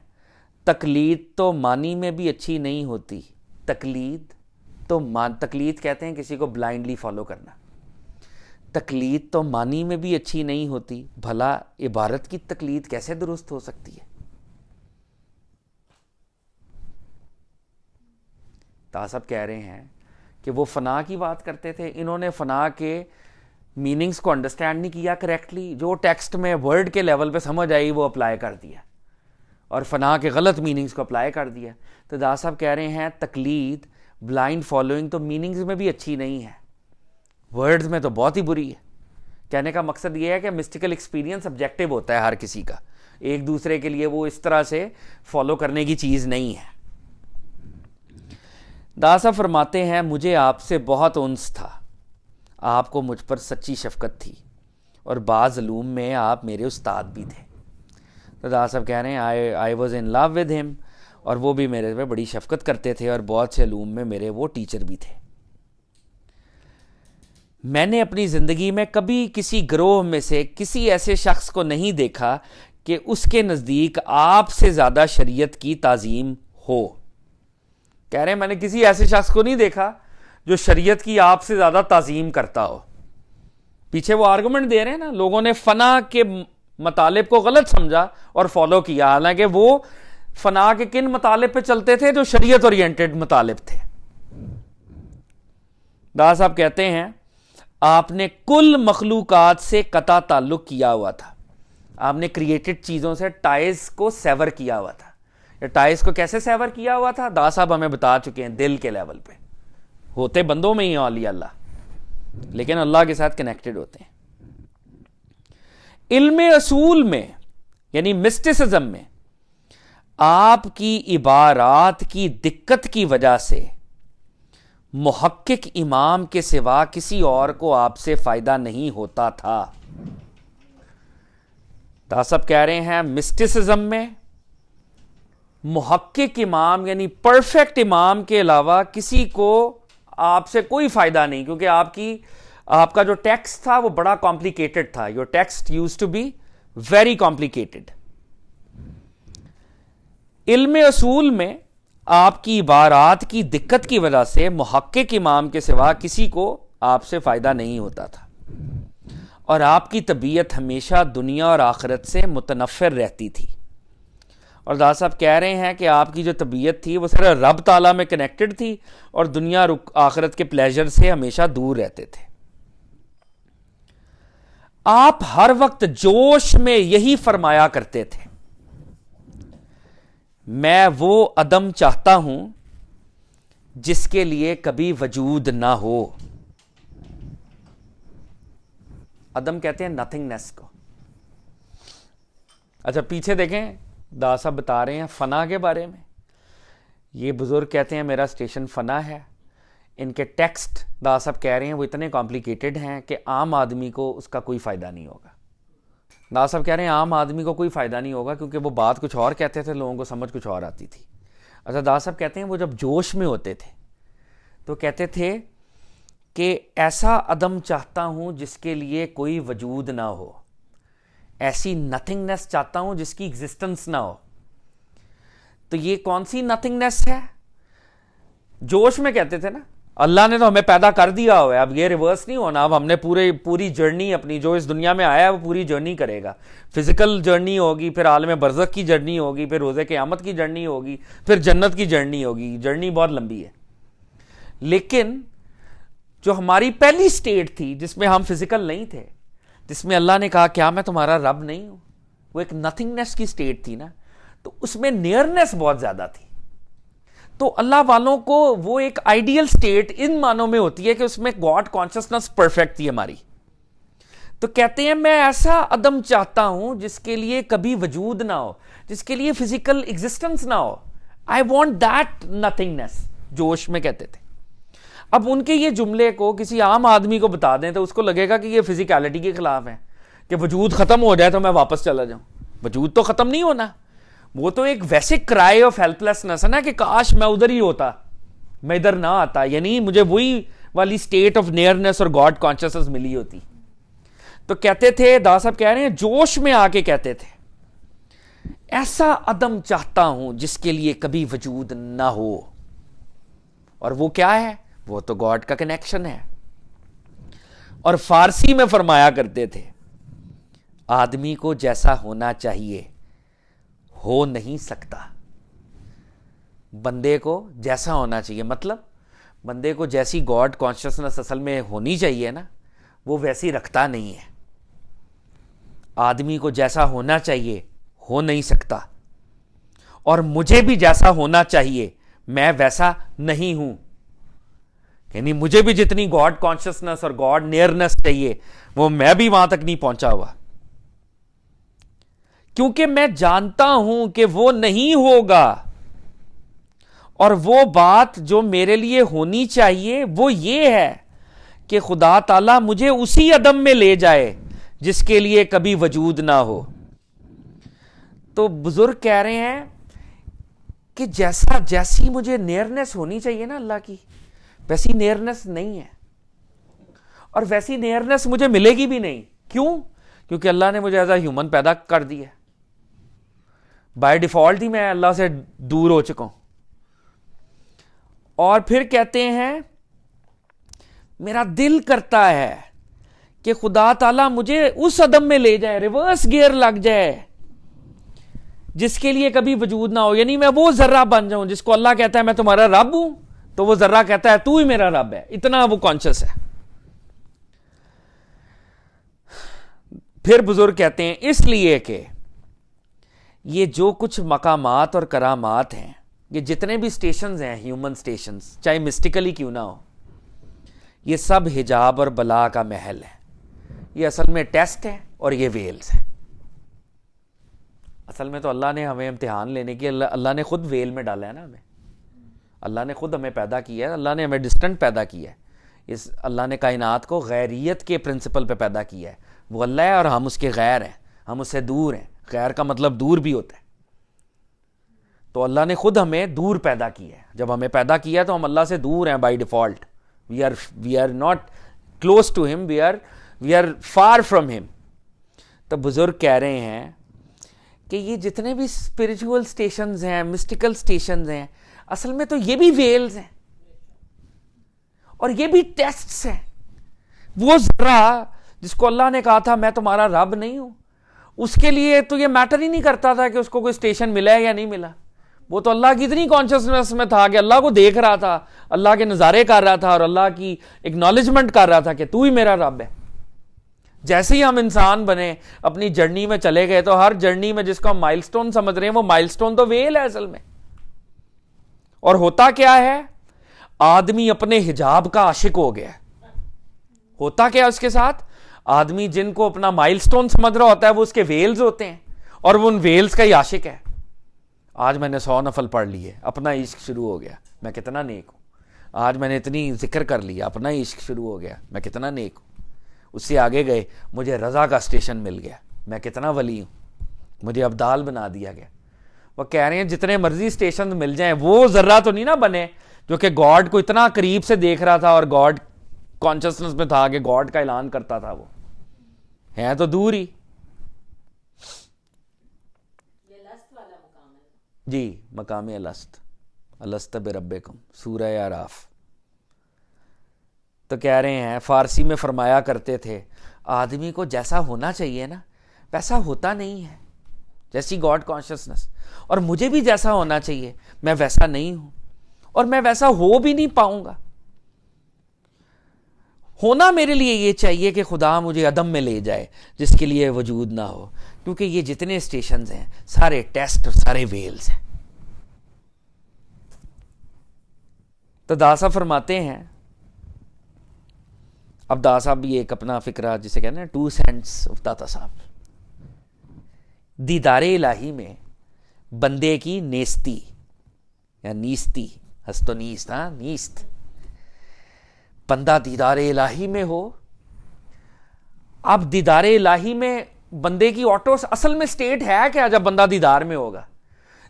تقلید تو معنی میں بھی اچھی نہیں ہوتی. تقلید کہتے ہیں کسی کو بلائنڈلی فالو کرنا. تقلید تو معنی میں بھی اچھی نہیں ہوتی. بھلا عبارت کی تقلید کیسے درست ہو سکتی ہے؟ دادا صاحب کہہ رہے ہیں کہ وہ فنا کی بات کرتے تھے, انہوں نے فنا کے میننگز کو انڈرسٹینڈ نہیں کیا کریکٹلی, جو ٹیکسٹ میں ورڈ کے لیول پہ سمجھ آئی وہ اپلائی کر دیا اور فنا کے غلط میننگز کو اپلائی کر دیا. تو دادا صاحب کہہ رہے ہیں تقلید بلائنڈ فالوئنگ تو میننگز میں بھی اچھی نہیں ہے, ورڈز میں تو بہت ہی بری ہے. کہنے کا مقصد یہ ہے کہ مسٹیکل ایکسپیرینس سبجیکٹو ہوتا ہے ہر کسی کا, ایک دوسرے کے لیے وہ اس طرح سے فالو کرنے کی چیز نہیں ہے. دادا صاحب فرماتے ہیں مجھے آپ سے بہت انس تھا, آپ کو مجھ پر سچی شفقت تھی اور بعض علوم میں آپ میرے استاد بھی تھے. تو دادا صاحب کہہ رہے ہیں I was in love with ہم, اور وہ بھی میرے پہ بڑی شفقت کرتے تھے اور بہت سے علوم میں میرے وہ ٹیچر بھی تھے. میں نے اپنی زندگی میں کبھی کسی گروہ میں سے کسی ایسے شخص کو نہیں دیکھا کہ اس کے نزدیک آپ سے زیادہ شریعت کی تعظیم ہو. کہہ رہے ہیں میں نے کسی ایسے شخص کو نہیں دیکھا جو شریعت کی آپ سے زیادہ تعظیم کرتا ہو. پیچھے وہ آرگومنٹ دے رہے ہیں نا, لوگوں نے فنا کے مطالب کو غلط سمجھا اور فالو کیا, حالانکہ وہ فنا کے کن مطالب پہ چلتے تھے؟ جو شریعت اورینٹڈ مطالب تھے. دادا صاحب کہتے ہیں آپ نے کل مخلوقات سے قطع تعلق کیا ہوا تھا, آپ نے کریٹڈ چیزوں سے ٹائز کو سیور کیا ہوا تھا. ٹائز کو کیسے سیور کیا ہوا تھا دادا صاحب ہمیں بتا چکے ہیں, دل کے لیول پہ. ہوتے بندوں میں ہی اولیاء اللہ, لیکن اللہ کے ساتھ کنیکٹڈ ہوتے ہیں. علم اصول میں یعنی مسٹسزم میں آپ کی عبارات کی دقت کی وجہ سے محقق امام کے سوا کسی اور کو آپ سے فائدہ نہیں ہوتا تھا. دادا صاحب کہہ رہے ہیں مسٹسزم میں محقق امام یعنی پرفیکٹ امام کے علاوہ کسی کو آپ سے کوئی فائدہ نہیں, کیونکہ آپ کا جو ٹیکسٹ تھا وہ بڑا کمپلیکیٹڈ تھا. Your text use to be very complicated. علم اصول میں آپ کی عبارات کی دقت کی وجہ سے محقق امام کے سوا کسی کو آپ سے فائدہ نہیں ہوتا تھا, اور آپ کی طبیعت ہمیشہ دنیا اور آخرت سے متنفر رہتی تھی. اور دادا صاحب کہہ رہے ہیں کہ آپ کی جو طبیعت تھی وہ صرف رب تعالیٰ میں کنیکٹڈ تھی اور دنیا آخرت کے پلیجر سے ہمیشہ دور رہتے تھے. آپ ہر وقت جوش میں یہی فرمایا کرتے تھے میں وہ عدم چاہتا ہوں جس کے لیے کبھی وجود نہ ہو. عدم کہتے ہیں نتھنگنیس کو. اچھا پیچھے دیکھیں دادا صاحب بتا رہے ہیں فنا کے بارے میں. یہ بزرگ کہتے ہیں میرا سٹیشن فنا ہے. ان کے ٹیکسٹ دادا صاحب کہہ رہے ہیں وہ اتنے کمپلیکیٹڈ ہیں کہ عام آدمی کو اس کا کوئی فائدہ نہیں ہوگا. دادا صاحب کہہ رہے ہیں عام آدمی کو کوئی فائدہ نہیں ہوگا کیونکہ وہ بات کچھ اور کہتے تھے, لوگوں کو سمجھ کچھ اور آتی تھی. اچھا دادا صاحب کہتے ہیں وہ جب جوش میں ہوتے تھے تو کہتے تھے کہ ایسا عدم چاہتا ہوں جس کے لیے کوئی وجود نہ ہو, ایسی نتھنگنیس چاہتا ہوں جس کی ایگزسٹنس نہ ہو. تو یہ کون سی نتھنگنیس ہے؟ جوش میں کہتے تھے نا اللہ نے تو ہمیں پیدا کر دیا ہوا ہے, اب یہ ریورس نہیں ہونا, اب ہم نے پوری جرنی اپنی جو اس دنیا میں آیا ہے وہ پوری جرنی کرے گا. فزیکل جرنی ہوگی, پھر عالم برزخ کی جرنی ہوگی, پھر روز قیامت کی جرنی ہوگی, پھر جنت کی جرنی ہوگی. جرنی بہت لمبی ہے. لیکن جو ہماری پہلی سٹیٹ تھی جس میں ہم فزیکل نہیں تھے, جس میں اللہ نے کہا کیا میں تمہارا رب نہیں ہوں, وہ ایک نتھنگنیس کی سٹیٹ تھی نا, تو اس میں نیئرنیس بہت زیادہ تھی. تو اللہ والوں کو وہ ایک آئیڈیل سٹیٹ ان معنوں میں ہوتی ہے کہ اس میں گاڈ کانشسنس پرفیکٹ تھی ہماری. تو کہتے ہیں میں ایسا عدم چاہتا ہوں جس کے لیے کبھی وجود نہ ہو, جس کے لیے فزیکل ایگزسٹنس نہ ہو. I want that nothingness. جوش میں کہتے تھے. اب ان کے یہ جملے کو کسی عام آدمی کو بتا دیں تو اس کو لگے گا کہ یہ فزیکلٹی کے خلاف ہے، کہ وجود ختم ہو جائے تو میں واپس چلا جاؤں. وجود تو ختم نہیں ہونا، وہ تو ایک ویسے کرائے آف ہیلپ لیسنس ہے نا کہ کاش میں ادھر ہی ہوتا، میں ادھر نہ آتا، یعنی مجھے وہی والی اسٹیٹ آف نیئرنس اور گاڈ کانشیسنس ملی ہوتی. تو کہتے تھے، دا صاحب کہہ رہے ہیں، جوش میں آ کے کہتے تھے ایسا عدم چاہتا ہوں جس کے لیے کبھی وجود نہ ہو. اور وہ کیا ہے؟ وہ تو گاڈ کا کنیکشن ہے. اور فارسی میں فرمایا کرتے تھے آدمی کو جیسا ہونا چاہیے ہو نہیں سکتا. بندے کو جیسا ہونا چاہیے مطلب بندے کو جیسی گاڈ کانشیسنس اصل میں ہونی چاہیے نا وہ ویسی رکھتا نہیں ہے. آدمی کو جیسا ہونا چاہیے ہو نہیں سکتا، اور مجھے بھی جیسا ہونا چاہیے میں ویسا نہیں ہوں. یعنی مجھے بھی جتنی گاڈ کانشیسنس اور گاڈ نیئرنس چاہیے وہ میں بھی وہاں تک نہیں پہنچا ہوا، کیونکہ میں جانتا ہوں کہ وہ نہیں ہوگا. اور وہ بات جو میرے لیے ہونی چاہیے وہ یہ ہے کہ خدا تعالیٰ مجھے اسی عدم میں لے جائے جس کے لیے کبھی وجود نہ ہو. تو بزرگ کہہ رہے ہیں کہ جیسی مجھے نیئرنس ہونی چاہیے نا اللہ کی، ویسی نیئرنس نہیں ہے، اور ویسی نیئرنس مجھے ملے گی بھی نہیں. کیوں؟ کیونکہ اللہ نے مجھے ایز اے ہیومن پیدا کر دی ہے. بائی ڈیفالٹ ہی میں اللہ سے دور ہو چکا ہوں. اور پھر کہتے ہیں میرا دل کرتا ہے کہ خدا تعالیٰ مجھے اس عدم میں لے جائے، ریورس گیئر لگ جائے جس کے لیے کبھی وجود نہ ہو. یعنی میں وہ ذرہ بن جاؤں جس کو اللہ کہتا ہے میں تمہارا رب ہوں، تو وہ ذرہ کہتا ہے تو ہی میرا رب ہے. اتنا وہ کانشیس ہے. پھر بزرگ کہتے ہیں اس لیے کہ یہ جو کچھ مقامات اور کرامات ہیں، یہ جتنے بھی سٹیشنز ہیں، ہیومن سٹیشنز، چاہے مسٹیکلی کیوں نہ ہو، یہ سب حجاب اور بلا کا محل ہے. یہ اصل میں ٹیسٹ ہے اور یہ ویلز ہیں. اصل میں تو اللہ نے ہمیں امتحان لینے کی، اللہ نے خود ویل میں ڈالا ہے نا ہمیں. اللہ نے خود ہمیں پیدا کیا ہے، اللہ نے ہمیں ڈسٹنٹ پیدا کیا ہے. اس اللہ نے کائنات کو غیریت کے پرنسپل پہ پیدا کیا ہے. وہ اللہ ہے اور ہم اس کے غیر ہیں، ہم اس سے دور ہیں. غیر کا مطلب دور بھی ہوتا ہے. تو اللہ نے خود ہمیں دور پیدا کیا ہے. جب ہمیں پیدا کیا تو ہم اللہ سے دور ہیں by default. We are not close to ہم، وی آر فار فرام ہم. تو بزرگ کہہ رہے ہیں کہ یہ جتنے بھی اسپرچول سٹیشنز ہیں، مسٹیکل سٹیشنز ہیں، اصل میں تو یہ بھی ویلز ہیں اور یہ بھی ٹیسٹس ہیں. وہ ذرا جس کو اللہ نے کہا تھا میں تمہارا رب نہیں ہوں، اس کے لیے تو یہ میٹر ہی نہیں کرتا تھا کہ اس کو کوئی سٹیشن ملا ہے یا نہیں ملا. وہ تو اللہ کی اتنی کانشیسنس میں تھا کہ اللہ کو دیکھ رہا تھا، اللہ کے نظارے کر رہا تھا اور اللہ کی اکنالجمنٹ کر رہا تھا کہ تو ہی میرا رب ہے. جیسے ہی ہم انسان بنے اپنی جرنی میں چلے گئے تو ہر جرنی میں جس کو ہم مائل سٹون سمجھ رہے ہیں وہ مائل سٹون تو ویل ہے اصل میں. اور ہوتا کیا ہے؟ آدمی اپنے حجاب کا عاشق ہو گیا. ہوتا کیا اس کے ساتھ؟ آدمی جن کو اپنا مائل سٹون سمجھ رہا ہوتا ہے وہ اس کے ویلز ہوتے ہیں اور وہ ان ویلز کا ہی عاشق ہے. آج میں نے 100 نفل پڑھ لیے، اپنا عشق شروع ہو گیا، میں کتنا نیک ہوں. آج میں نے اتنی ذکر کر لیا، اپنا ہی عشق شروع ہو گیا، میں کتنا نیک ہوں. اس سے آگے گئے، مجھے رضا کا اسٹیشن مل گیا، میں کتنا ولی ہوں، مجھے ابدال بنا دیا گیا. وہ کہہ رہے ہیں جتنے مرضی سٹیشن مل جائیں وہ ذرہ تو نہیں نہ بنے جو کہ گاڈ کو اتنا قریب سے دیکھ رہا تھا اور گاڈ کانشیسنس میں تھا کہ گاڈ کا اعلان کرتا تھا. وہ ہے تو دور ہی. جی مقام الست، الست بربکم، سورہ اعراف. تو کہہ رہے ہیں فارسی میں فرمایا کرتے تھے آدمی کو جیسا ہونا چاہیے نا ویسا ہوتا نہیں ہے، جیسی گاڈ کانشیسنس. اور مجھے بھی جیسا ہونا چاہیے میں ویسا نہیں ہوں، اور میں ویسا ہو بھی نہیں پاؤں گا. ہونا میرے لیے یہ چاہیے کہ خدا مجھے عدم میں لے جائے جس کے لیے وجود نہ ہو، کیونکہ یہ جتنے اسٹیشنز ہیں سارے ٹیسٹ اور سارے ویلز ہیں. تو داسا فرماتے ہیں، اب دا صاحب بھی ایک اپنا فکرہ جسے کہتے ہیں 2 سینٹس آف داتا صاحب. دیدار الہی میں بندے کی نیستی یا نیستی، ہست و نیست، نیست، بندہ دیدار الہی میں ہو. اب دیدار الہی میں بندے کی آٹو اصل میں سٹیٹ ہے کیا جب بندہ دیدار میں ہوگا؟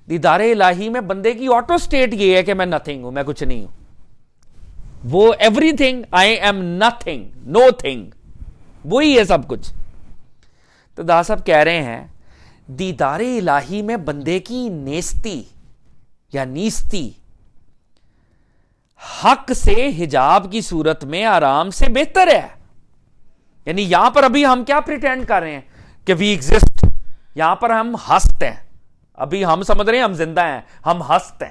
دیدار الہی میں بندے کی آٹو سٹیٹ یہ ہے کہ میں نتھنگ ہوں، میں کچھ نہیں ہوں. وہ everything, I am nothing, no thing, وہی ہے سب کچھ. تو دا صاحب کہہ رہے ہیں دیدار الہی میں بندے کی نیستی یا نیستی حق سے حجاب کی صورت میں آرام سے بہتر ہے. یعنی یہاں پر ابھی ہم کیا پریٹینڈ کر رہے ہیں کہ وی ایگزسٹ، یہاں پر ہم ہست ہیں، ابھی ہم سمجھ رہے ہیں ہم زندہ ہیں، ہم ہست ہیں.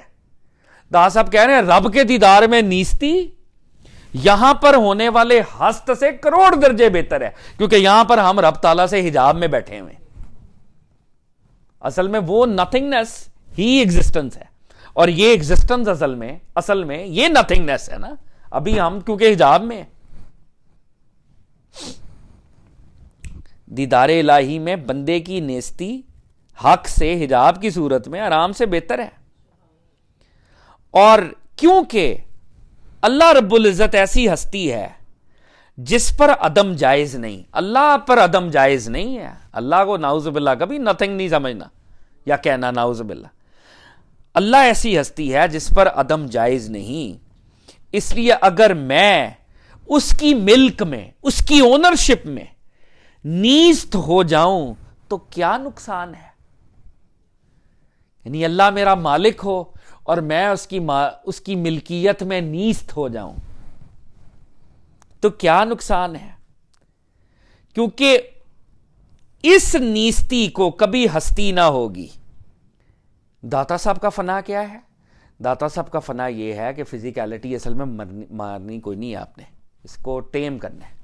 دا صاحب کہہ رہے ہیں رب کے دیدار میں نیستی یہاں پر ہونے والے ہست سے کروڑ درجے بہتر ہے، کیونکہ یہاں پر ہم رب تعالیٰ سے حجاب میں بیٹھے ہوئے. اصل میں وہ نتھنگنس ہی ایگزسٹنس ہے، اور یہ ایگزسٹنس اصل میں یہ نتھنگنس ہے نا. ابھی ہم کیونکہ حجاب میں. دیدار الہی میں بندے کی نیستی حق سے حجاب کی صورت میں آرام سے بہتر ہے. اور کیونکہ اللہ رب العزت ایسی ہستی ہے جس پر عدم جائز نہیں، اللہ پر عدم جائز نہیں ہے. اللہ کو نعوذ باللہ کبھی نتھنگ نہیں سمجھنا یا کہنا نعوذ باللہ. اللہ ایسی ہستی ہے جس پر عدم جائز نہیں. اس لیے اگر میں اس کی ملک میں، اس کی اونرشپ میں نیست ہو جاؤں تو کیا نقصان ہے؟ یعنی اللہ میرا مالک ہو اور میں اس کی ملکیت میں نیست ہو جاؤں تو کیا نقصان ہے؟ کیونکہ اس نیستی کو کبھی ہستی نہ ہوگی. داتا صاحب کا فنا کیا ہے؟ داتا صاحب کا فنا یہ ہے کہ فزیکیلٹی اصل میں مارنی کوئی نہیں، آپ نے اس کو ٹیم کرنا ہے،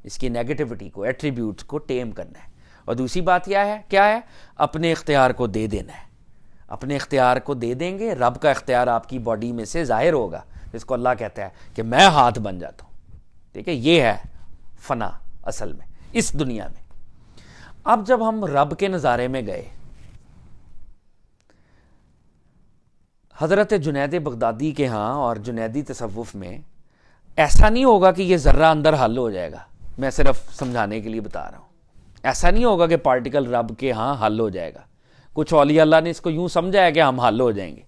اس کی نیگیٹیوٹی کو، ایٹریبیوٹس کو ٹیم کرنا ہے. اور دوسری بات کیا ہے؟ اپنے اختیار کو دے دینا ہے. اپنے اختیار کو دے دیں گے، رب کا اختیار آپ کی باڈی میں سے ظاہر ہوگا، جس کو اللہ کہتا ہے کہ میں ہاتھ بن جاتا ہوں. ٹھیک ہے، یہ ہے فنا اصل میں اس دنیا میں. اب جب ہم رب کے نظارے میں گئے، حضرت جنید بغدادی کے ہاں اور جنیدی تصوف میں ایسا نہیں ہوگا کہ یہ ذرہ اندر حل ہو جائے گا. میں صرف سمجھانے کے لیے بتا رہا ہوں. ایسا نہیں ہوگا کہ پارٹیکل رب کے ہاں حل ہو جائے گا. کچھ اولیاء اللہ نے اس کو یوں سمجھا ہے کہ ہم حل ہو جائیں گے.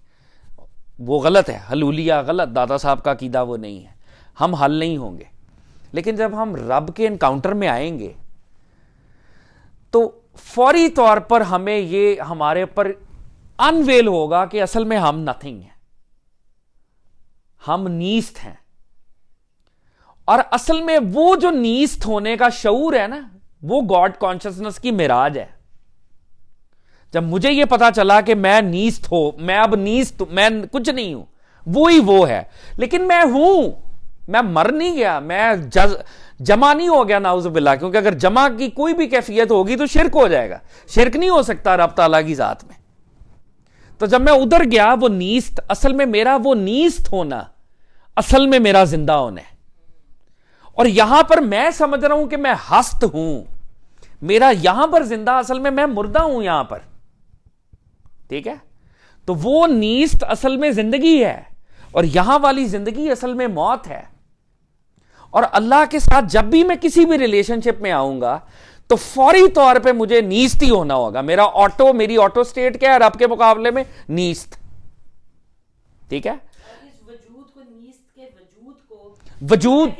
وہ غلط ہے، حلولیہ غلط. دادا صاحب کا عقیدہ وہ نہیں ہے. ہم حل نہیں ہوں گے. لیکن جب ہم رب کے انکاؤنٹر میں آئیں گے تو فوری طور پر ہمیں یہ ہمارے پر انویل ہوگا کہ اصل میں ہم نتھنگ ہیں، ہم نیست ہیں. اور اصل میں وہ جو نیست ہونے کا شعور ہے نا، وہ گاڈ کانشسنس کی معراج ہے. جب مجھے یہ پتا چلا کہ میں نیست میں اب نیست، میں کچھ نہیں ہوں، وہی وہ ہے. لیکن میں ہوں، میں مر نہیں گیا، میں جمع نہیں ہو گیا نعوذ باللہ. کیونکہ اگر جمع کی کوئی بھی کیفیت ہوگی تو شرک ہو جائے گا. شرک نہیں ہو سکتا رب تعالیٰ کی ذات میں. تو جب میں ادھر گیا، وہ نیست، اصل میں میرا وہ نیست ہونا اصل میں میرا زندہ ہونا ہے. اور یہاں پر میں سمجھ رہا ہوں کہ میں ہست ہوں، میرا یہاں پر زندہ، اصل میں مردہ ہوں یہاں پر. ٹھیک ہے، تو وہ نیست اصل میں زندگی ہے، اور یہاں والی زندگی اصل میں موت ہے. اور اللہ کے ساتھ جب بھی میں کسی بھی ریلیشن شپ میں آؤں گا تو فوری طور پہ مجھے نیست ہی ہونا ہوگا. میری آٹو سٹیٹ کیا ہے رب کے مقابلے میں؟ نیست. ٹھیک ہے، وجود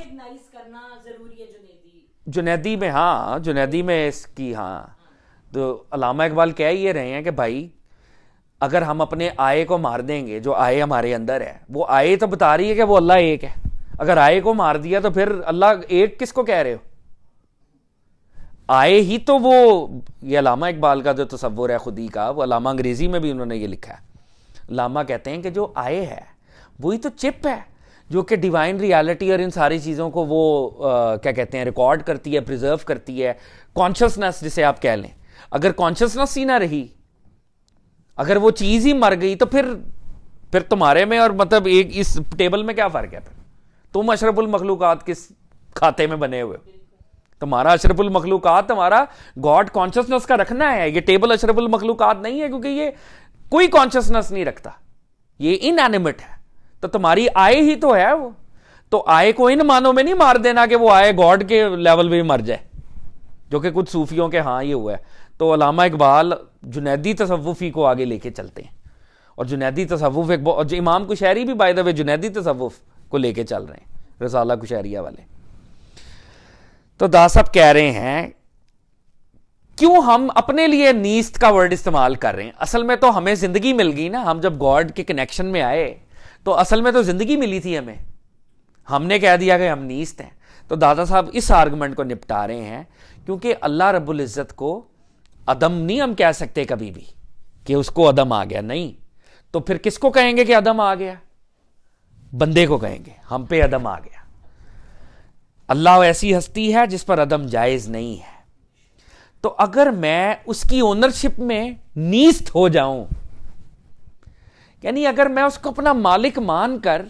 کرنا ضروری ہے. جنیدی میں، ہاں جنیدی میں اس کی، ہاں تو علامہ اقبال کہہ یہ رہے ہیں کہ بھائی اگر ہم اپنے آئے کو مار دیں گے، جو آئے ہمارے اندر ہے، وہ آئے تو بتا رہی ہے کہ وہ اللہ ایک ہے. اگر آئے کو مار دیا تو پھر اللہ ایک کس کو کہہ رہے ہو؟ آئے ہی تو وہ، یہ علامہ اقبال کا جو تصور ہے خودی کا، وہ علامہ انگریزی میں بھی انہوں نے یہ لکھا ہے. علامہ کہتے ہیں کہ جو آئے ہے وہی تو چپ ہے جو کہ ڈیوائن ریالٹی اور ان ساری چیزوں کو وہ کیا کہتے ہیں ریکارڈ کرتی ہے، پریزرو کرتی ہے. کانشسنس جسے آپ کہہ لیں، اگر کانشسنس ہی نہ رہی، اگر وہ چیز ہی مر گئی تو پھر تمہارے میں اور مطلب ایک اس ٹیبل میں کیا فرق ہے؟ پھر تم اشرف المخلوقات کس کھاتے میں بنے ہوئے ہو؟ تمہارا اشرف المخلوقات تمہارا گاڈ کانشسنس کا رکھنا ہے. یہ ٹیبل اشرف المخلوقات نہیں ہے، کیونکہ یہ کوئی کانشسنس نہیں رکھتا، یہ ان اینیمیٹ ہے. تو تمہاری آئے ہی تو ہے وہ. تو آئے کو ان معنوں میں نہیں مار دینا کہ وہ آئے گاڈ کے لیول پہ مر جائے، جو کہ کچھ صوفیوں کے ہاں یہ ہوا ہے. تو علامہ اقبال جنیدی تصوفی کو آگے لے کے چلتے ہیں، اور جنیدی تصوف ایک جو امام کشیری بھی بائی دا وے جنیدی تصوف کو لے کے چل رہے ہیں، رسالہ کشیریہ والے. تو دا صاحب کہہ رہے ہیں کیوں ہم اپنے لیے نیست کا ورڈ استعمال کر رہے ہیں؟ اصل میں تو ہمیں زندگی مل گئی نا، ہم جب گاڈ کے کنیکشن میں آئے تو اصل میں تو زندگی ملی تھی ہمیں، ہم نے کہہ دیا کہ ہم نیست ہیں. تو دادا صاحب اس آرگومنٹ کو نپٹا رہے ہیں، کیونکہ اللہ رب العزت کو عدم نہیں ہم کہہ سکتے کبھی بھی کہ اس کو عدم آ گیا، نہیں. تو پھر کس کو کہیں گے کہ عدم آ گیا؟ بندے کو کہیں گے ہم پہ عدم آ گیا. اللہ ایسی ہستی ہے جس پر عدم جائز نہیں ہے. تو اگر میں اس کی اونرشپ میں نیست ہو جاؤں، یعنی اگر میں اس کو اپنا مالک مان کر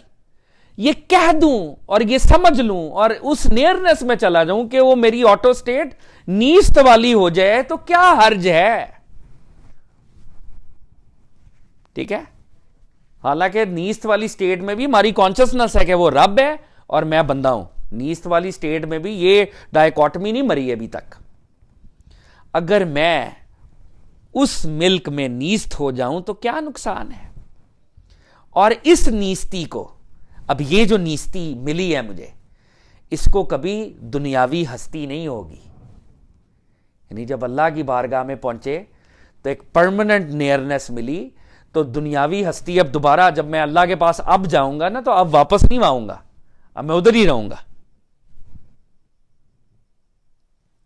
یہ کہہ دوں اور یہ سمجھ لوں اور اس نیئرنس میں چلا جاؤں کہ وہ میری آٹو سٹیٹ نیست والی ہو جائے، تو کیا حرج ہے؟ ٹھیک ہے، حالانکہ نیست والی سٹیٹ میں بھی ہماری کانشسنس ہے کہ وہ رب ہے اور میں بندہ ہوں. نیست والی سٹیٹ میں بھی یہ ڈائیکاٹمی نہیں مری ابھی تک. اگر میں اس ملک میں نیست ہو جاؤں تو کیا نقصان ہے؟ اور اس نیستی کو، اب یہ جو نیستی ملی ہے مجھے، اس کو کبھی دنیاوی ہستی نہیں ہوگی. یعنی جب اللہ کی بارگاہ میں پہنچے تو ایک پرماننٹ نیئرنس ملی. تو دنیاوی ہستی اب دوبارہ جب میں اللہ کے پاس اب جاؤں گا نا، تو اب واپس نہیں آؤں گا، اب میں ادھر ہی رہوں گا.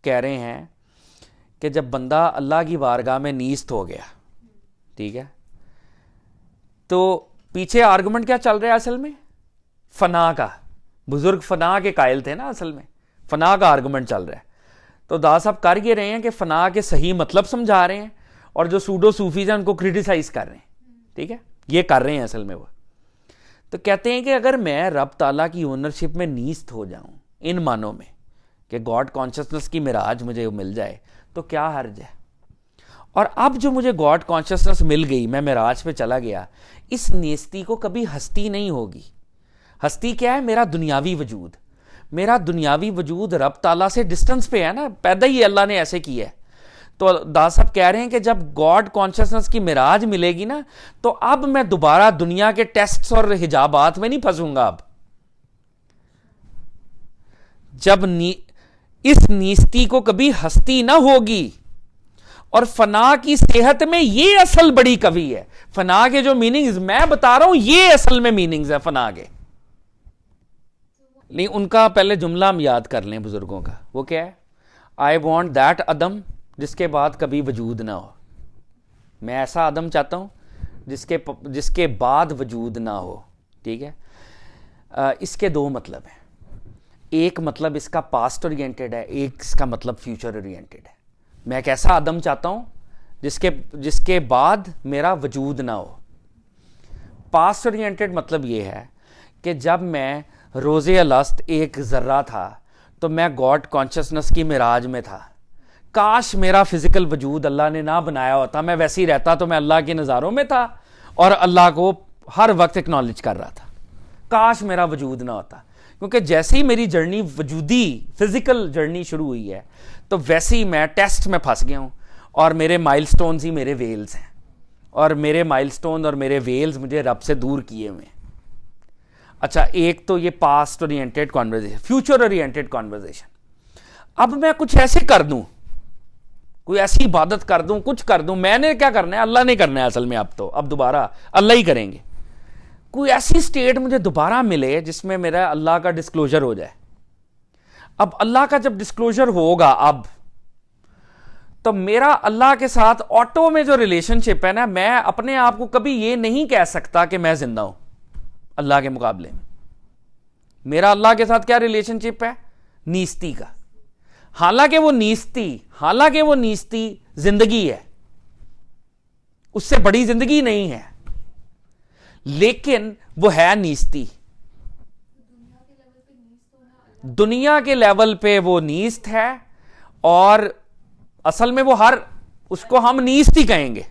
کہہ رہے ہیں کہ جب بندہ اللہ کی بارگاہ میں نیست ہو گیا، ٹھیک ہے، تو پیچھے آرگومنٹ کیا چل رہا ہے اصل میں؟ فنا کا. بزرگ فنا کے قائل تھے نا، اصل میں فنا کا آرگومنٹ چل رہا ہے. تو دا صاحب کر یہ رہے ہیں کہ فنا کے صحیح مطلب سمجھا رہے ہیں، اور جو سوڈو صوفیز ہیں ان کو کریٹیسائز کر رہے ہیں. ٹھیک ہے، یہ کر رہے ہیں اصل میں وہ. تو کہتے ہیں کہ اگر میں رب تعالیٰ کی اونرشپ میں نیست ہو جاؤں ان معنوں میں کہ گاڈ کانشسنس کی معراج مجھے مل جائے، تو کیا حرج ہے؟ اور اب جو مجھے گاڈ کانشسنس مل گئی، میں معراج پہ چلا گیا، اس نیستی کو کبھی ہستی نہیں ہوگی. ہستی کیا ہے؟ میرا دنیاوی وجود. میرا دنیاوی وجود رب تعالیٰ سے ڈسٹنس پہ ہے نا، پیدا ہی اللہ نے ایسے کیا ہے. تو دا صاحب کہہ رہے ہیں کہ جب گاڈ کانشسنس کی معراج ملے گی نا، تو اب میں دوبارہ دنیا کے ٹیسٹس اور حجابات میں نہیں پھنسوں گا. اب جب اس نیستی کو کبھی ہستی نہ ہوگی. اور فنا کی صحت میں یہ اصل بڑی کمی ہے. فنا کے جو میننگز میں بتا رہا ہوں، یہ اصل میں میننگز ہیں فنا کے. نہیں، ان کا پہلے جملہ ہم یاد کر لیں بزرگوں کا. وہ کیا ہے؟ آئی وانٹ دیٹ عدم جس کے بعد کبھی وجود نہ ہو. میں ایسا عدم چاہتا ہوں جس کے بعد وجود نہ ہو. ٹھیک ہے، اس کے دو مطلب ہیں. ایک مطلب اس کا پاسٹ اورینٹڈ ہے، ایک اس کا مطلب فیوچر اورینٹڈ ہے. میں ایک ایسا عدم چاہتا ہوں جس کے بعد میرا وجود نہ ہو. پاسٹ اورینٹڈ مطلب یہ ہے کہ جب میں روز الست ایک ذرہ تھا تو میں گاڈ کانشسنس کی معراج میں تھا. کاش میرا فزیکل وجود اللہ نے نہ بنایا ہوتا، میں ویسے ہی رہتا تو میں اللہ کے نظاروں میں تھا اور اللہ کو ہر وقت اکنالج کر رہا تھا. کاش میرا وجود نہ ہوتا. کیونکہ جیسے ہی میری جرنی وجودی فزیکل جرنی شروع ہوئی ہے، تو ویسے ہی میں ٹیسٹ میں پھنس گیا ہوں، اور میرے مائل سٹونز ہی میرے ویلز ہیں، اور میرے مائل سٹون اور میرے ویلز مجھے رب سے دور کیے ہوئے ہیں. اچھا، ایک تو یہ past oriented conversation. Future oriented conversation, اب میں کچھ ایسے کر دوں، کوئی ایسی عبادت کر دوں، کچھ کر دوں. میں نے کیا کرنا ہے؟ اللہ نے کرنا ہے اصل میں. اب دوبارہ اللہ ہی کریں گے. کوئی ایسی سٹیٹ مجھے دوبارہ ملے جس میں میرا اللہ کا ڈسکلوجر ہو جائے. اب اللہ کا جب ڈسکلوجر ہوگا، اب تو میرا اللہ کے ساتھ آٹو میں جو ریلیشن شپ ہے نا، میں اپنے آپ کو کبھی یہ نہیں کہہ سکتا کہ میں زندہ ہوں. اللہ کے مقابلے میں میرا اللہ کے ساتھ کیا ریلیشن شپ ہے؟ نیستی کا. حالانکہ وہ نیستی زندگی ہے، اس سے بڑی زندگی نہیں ہے، لیکن وہ ہے نیستی. دنیا کے لیول پہ وہ نیست ہے، اور اصل میں وہ اس کو ہم نیست ہی کہیں گے.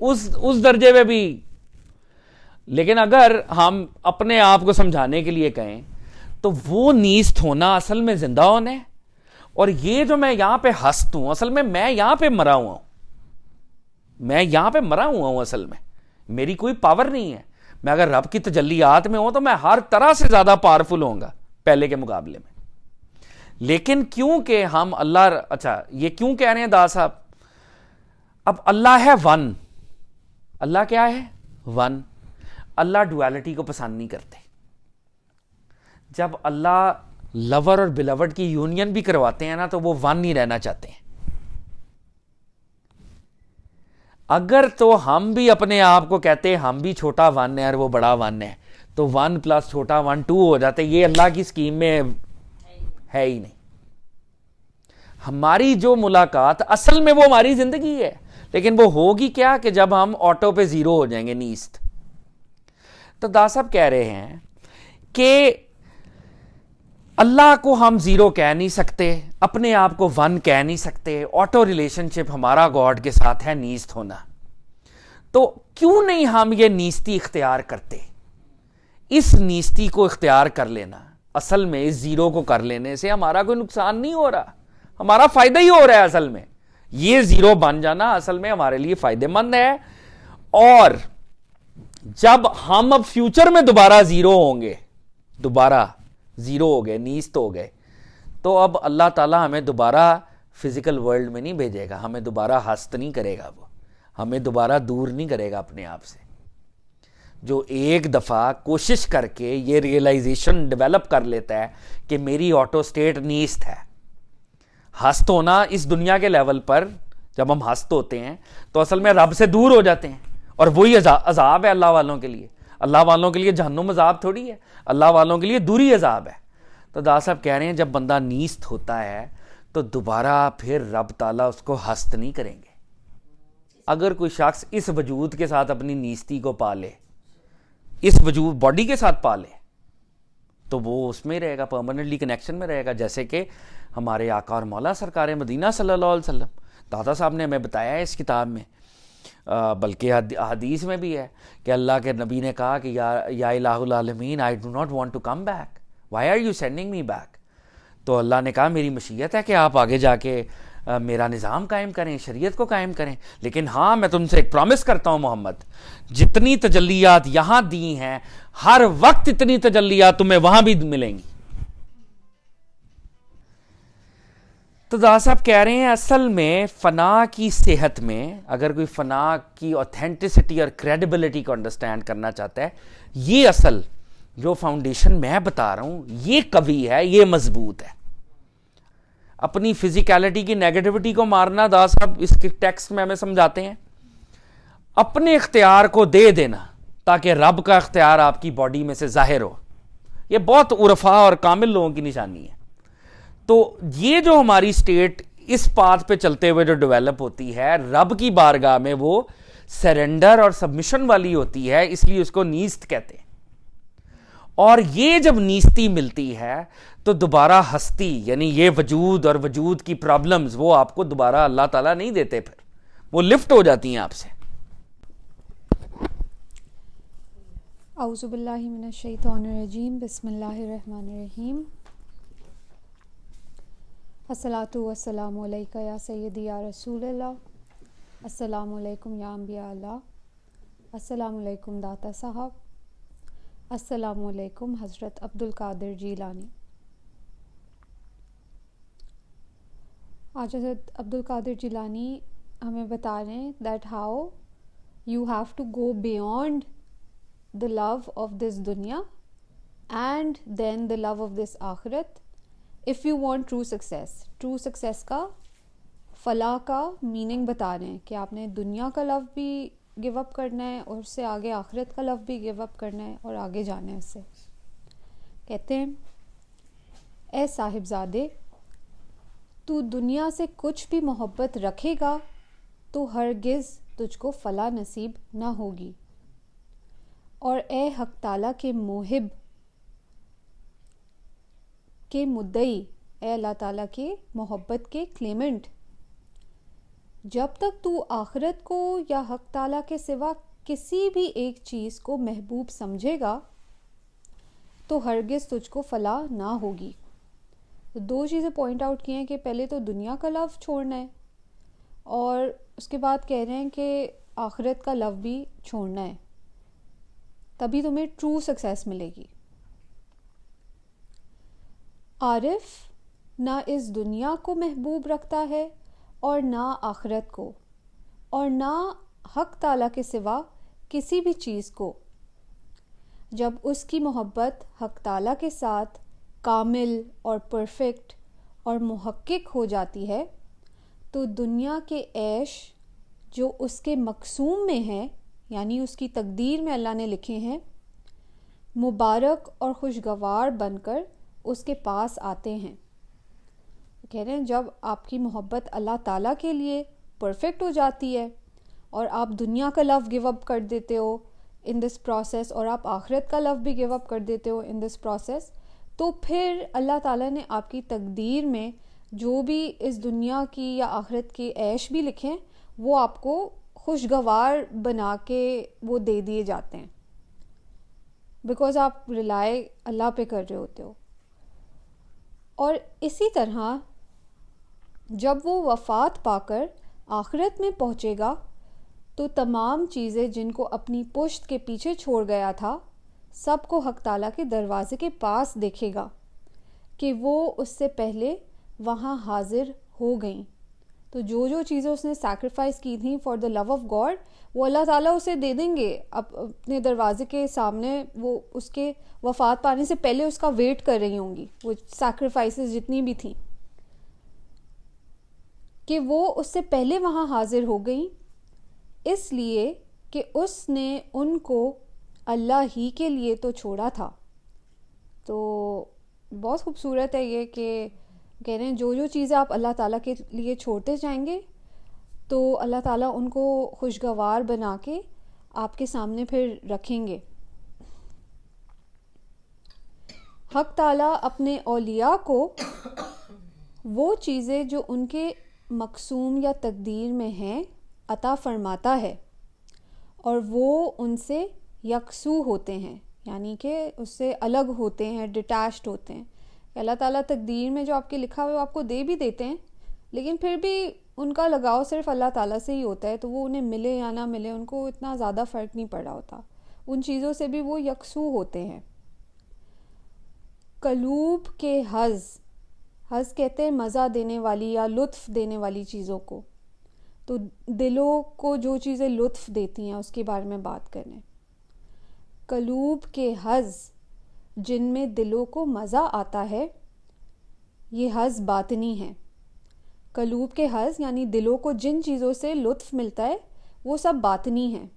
اس درجے میں بھی لیکن اگر ہم اپنے آپ کو سمجھانے کے لیے کہیں تو وہ نیست ہونا اصل میں زندہ ہونا ہے. اور یہ جو میں یہاں پہ ہست ہوں اصل میں یہاں پہ مرا ہوا ہوں, میں یہاں پہ مرا ہوا ہوں, اصل میں میری کوئی پاور نہیں ہے. میں اگر رب کی تجلیات میں ہوں تو میں ہر طرح سے زیادہ پاورفل ہوں گا پہلے کے مقابلے میں. لیکن کیونکہ ہم اللہ, اچھا یہ کیوں کہہ رہے ہیں دا صاحب, اب اللہ ہے ون, اللہ کیا ہے ون. اللہ ڈویلٹی کو پسند نہیں کرتے. جب اللہ لور اور بلوڈ کی یونین بھی کرواتے ہیں نا تو وہ ون ہی رہنا چاہتے ہیں. اگر تو ہم بھی اپنے آپ کو کہتے ہیں ہم بھی چھوٹا ون ہے اور وہ بڑا ون ہے تو ون پلس چھوٹا ون 2 ہو جاتے. یہ اللہ کی اسکیم میں ہے ہی نہیں. ہماری جو ملاقات اصل میں وہ ہماری زندگی ہے, لیکن وہ ہوگی کیا کہ جب ہم آٹو پہ زیرو ہو جائیں گے, نیست. تو دا صاحب کہہ رہے ہیں کہ اللہ کو ہم زیرو کہہ نہیں سکتے, اپنے آپ کو ون کہہ نہیں سکتے. آٹو ریلیشن شپ ہمارا گاڈ کے ساتھ ہے نیست ہونا. تو کیوں نہیں ہم یہ نیستی اختیار کرتے؟ اس نیستی کو اختیار کر لینا, اصل میں اس زیرو کو کر لینے سے ہمارا کوئی نقصان نہیں ہو رہا, ہمارا فائدہ ہی ہو رہا ہے. اصل میں یہ زیرو بن جانا اصل میں ہمارے لیے فائدہ مند ہے. اور جب ہم اب فیوچر میں دوبارہ زیرو ہوں گے, دوبارہ زیرو ہو گئے, نیست ہو گئے, تو اب اللہ تعالیٰ ہمیں دوبارہ فزیکل ورلڈ میں نہیں بھیجے گا, ہمیں دوبارہ ہست نہیں کرے گا, وہ ہمیں دوبارہ دور نہیں کرے گا اپنے آپ سے. جو ایک دفعہ کوشش کر کے یہ ریئلائزیشن ڈیولپ کر لیتا ہے کہ میری آٹو اسٹیٹ نیست ہے. ہست ہونا اس دنیا کے لیول پر جب ہم ہست ہوتے ہیں تو اصل میں رب سے دور ہو جاتے ہیں, اور وہی عذاب ہے اللہ والوں کے لیے. اللہ والوں کے لیے جہنم عذاب تھوڑی ہے, اللہ والوں کے لیے دوری عذاب ہے. تو دا صاحب کہہ رہے ہیں جب بندہ نیست ہوتا ہے تو دوبارہ پھر رب تعالیٰ اس کو ہست نہیں کریں گے. اگر کوئی شخص اس وجود کے ساتھ اپنی نیستی کو پالے, اس وجود باڈی کے ساتھ پالے, تو وہ اس میں رہے گا, پرماننٹلی کنیکشن میں رہے گا. جیسے کہ ہمارے آقا اور مولا سرکار مدینہ صلی اللہ علیہ وسلم, دادا صاحب نے ہمیں بتایا ہے اس کتاب میں, بلکہ حدیث میں بھی ہے کہ اللہ کے نبی نے کہا کہ یا الہ العالمین I do not want to come back, why are you sending me back. تو اللہ نے کہا میری مشیت ہے کہ آپ آگے جا کے میرا نظام قائم کریں, شریعت کو قائم کریں, لیکن ہاں میں تم سے ایک پرومس کرتا ہوں محمد, جتنی تجلیات یہاں دی ہیں ہر وقت اتنی تجلیات تمہیں وہاں بھی ملیں گی. تو دا صاحب کہہ رہے ہیں اصل میں فنا کی صحت میں اگر کوئی فنا کی اوتھینٹسٹی اور کریڈیبلٹی کو انڈرسٹینڈ کرنا چاہتا ہے, یہ اصل جو فاؤنڈیشن میں بتا رہا ہوں یہ قوی ہے, یہ مضبوط ہے. اپنی فزیکلٹی کی نیگیٹیوٹی کو مارنا, دا صاحب اس کے ٹیکسٹ میں ہمیں سمجھاتے ہیں, اپنے اختیار کو دے دینا تاکہ رب کا اختیار آپ کی باڈی میں سے ظاہر ہو. یہ بہت عرفا اور کامل لوگوں کی نشانی ہے. تو یہ جو ہماری سٹیٹ اس پاتھ پہ چلتے ہوئے جو ڈیولپ ہوتی ہے رب کی بارگاہ میں, وہ سرنڈر اور سبمشن والی ہوتی ہے, اس لیے اس کو نیست کہتے ہیں. اور یہ جب نیستی ملتی ہے تو دوبارہ ہستی یعنی یہ وجود اور وجود کی پرابلمز وہ آپ کو دوبارہ اللہ تعالیٰ نہیں دیتے, پھر وہ لفٹ ہو جاتی ہیں آپ سے. اعوذ باللہ من الشیطان الرجیم, بسم اللہ الرحمن الرحیم. الصلاۃ والسلام علیکہ یا سیدی یا رسول اللہ, السلام علیکم یا انبیاء اللہ, السلام علیکم داتا صاحب, السلام علیکم حضرت عبد القادر جیلانی. آج حضرت عبد القادر جیلانی ہمیں بتا رہے ہیں that how you have to go beyond the love of this dunya and then the love of this akhirat if you want true success. True success کا فلاح کا میننگ بتا رہے ہیں کہ آپ نے دنیا کا لو بھی گیو اپ کرنا ہے اور اس سے آگے آخرت کا لو بھی گیو اپ کرنا ہے اور آگے جانا ہے اس سے. کہتے ہیں اے صاحبزادے, تو دنیا سے کچھ بھی محبت رکھے گا تو ہرگز تجھ کو فلاح نصیب نہ ہوگی, اور اے حق تعالیٰ کے موہب کے مدعی, اے اللہ تعالیٰ کے محبت کے کلیمنٹ, جب تک تو آخرت کو یا حق تعالیٰ کے سوا کسی بھی ایک چیز کو محبوب سمجھے گا تو ہرگز تجھ کو فلاح نہ ہوگی. دو چیزیں پوائنٹ آؤٹ کی ہیں کہ پہلے تو دنیا کا لو چھوڑنا ہے اور اس کے بعد کہہ رہے ہیں کہ آخرت کا لو بھی چھوڑنا ہے, تبھی تمہیں ٹرو سکسیس ملے گی. عارف نہ اس دنیا کو محبوب رکھتا ہے اور نہ آخرت کو, اور نہ حق تعالیٰ کے سوا کسی بھی چیز کو. جب اس کی محبت حق تعالیٰ کے ساتھ کامل اور پرفیکٹ اور محقق ہو جاتی ہے تو دنیا کے عیش جو اس کے مقسوم میں ہیں, یعنی اس کی تقدیر میں اللہ نے لکھے ہیں, مبارک اور خوشگوار بن کر اس کے پاس آتے ہیں. کہہ رہے ہیں جب آپ کی محبت اللہ تعالیٰ کے لیے پرفیکٹ ہو جاتی ہے اور آپ دنیا کا لو گیو اپ کر دیتے ہو ان دس پروسیس, اور آپ آخرت کا لو بھی گیو اپ کر دیتے ہو ان دس پروسیس, تو پھر اللہ تعالیٰ نے آپ کی تقدیر میں جو بھی اس دنیا کی یا آخرت کے عیش بھی لکھیں وہ آپ کو خوشگوار بنا کے وہ دے دیے جاتے ہیں, بیکاز آپ ریلائی اللہ پہ کر رہے ہوتے ہو. اور اسی طرح جب وہ وفات پا کر آخرت میں پہنچے گا تو تمام چیزیں جن کو اپنی پشت کے پیچھے چھوڑ گیا تھا سب کو حق تعالیٰ کے دروازے کے پاس دیکھے گا کہ وہ اس سے پہلے وہاں حاضر ہو گئیں. تو جو جو چیزیں اس نے سیکریفائس کی تھیں for the love of God, وہ اللہ تعالیٰ اسے دے دیں گے اپنے دروازے کے سامنے. وہ اس کے وفات پانے سے پہلے اس کا ویٹ کر رہی ہوں گی, وہ سیکریفائسز جتنی بھی تھیں, کہ وہ اس سے پہلے وہاں حاضر ہو گئیں, اس لیے کہ اس نے ان کو اللہ ہی کے لیے تو چھوڑا تھا. تو بہت خوبصورت ہے یہ کہ کہہ رہے ہیں جو جو چیزیں آپ اللہ تعالیٰ کے لیے چھوڑتے جائیں گے تو اللہ تعالیٰ ان کو خوشگوار بنا کے آپ کے سامنے پھر رکھیں گے. حق تعالیٰ اپنے اولیاء کو وہ چیزیں جو ان کے مقسوم یا تقدیر میں ہیں عطا فرماتا ہے, اور وہ ان سے یکسو ہوتے ہیں, یعنی کہ اس سے الگ ہوتے ہیں, ڈیٹیچڈ ہوتے ہیں. اللہ تعالیٰ تقدیر میں جو آپ کے لکھا ہوا وہ آپ کو دے بھی دیتے ہیں, لیکن پھر بھی ان کا لگاؤ صرف اللہ تعالیٰ سے ہی ہوتا ہے, تو وہ انہیں ملے یا نہ ملے ان کو اتنا زیادہ فرق نہیں پڑا ہوتا. ان چیزوں سے بھی وہ یکسو ہوتے ہیں. قلوب کے حظ کہتے ہیں مزہ دینے والی یا لطف دینے والی چیزوں کو. تو دلوں کو جو چیزیں لطف دیتی ہیں اس کے بارے میں بات کریں. قلوب کے حظ جن میں دلوں کو مزہ آتا ہے یہ حظ باطنی ہیں. قلوب کے حظ یعنی دلوں کو جن چیزوں سے لطف ملتا ہے وہ سب باطنی ہیں.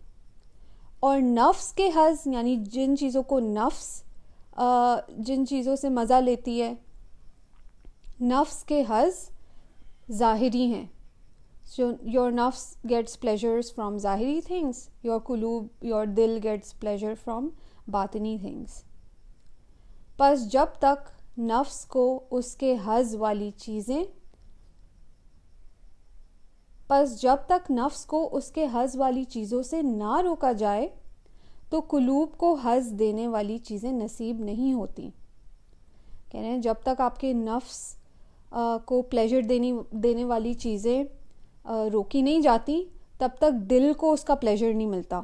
اور نفس کے حظ یعنی جن چیزوں کو جن چیزوں سے مزہ لیتی ہے, نفس کے حظ ظاہری ہیں. So your nafs gets pleasures from zahiri things, your dil gets pleasure from batini things. پس جب تک نفس کو اس کے حظ والی چیزوں سے نہ روکا جائے تو قلوب کو حظ دینے والی چیزیں نصیب نہیں ہوتی. کہہ رہے ہیں جب تک آپ کے نفس کو پلیجر دینے والی چیزیں روکی نہیں جاتی تب تک دل کو اس کا پلیجر نہیں ملتا.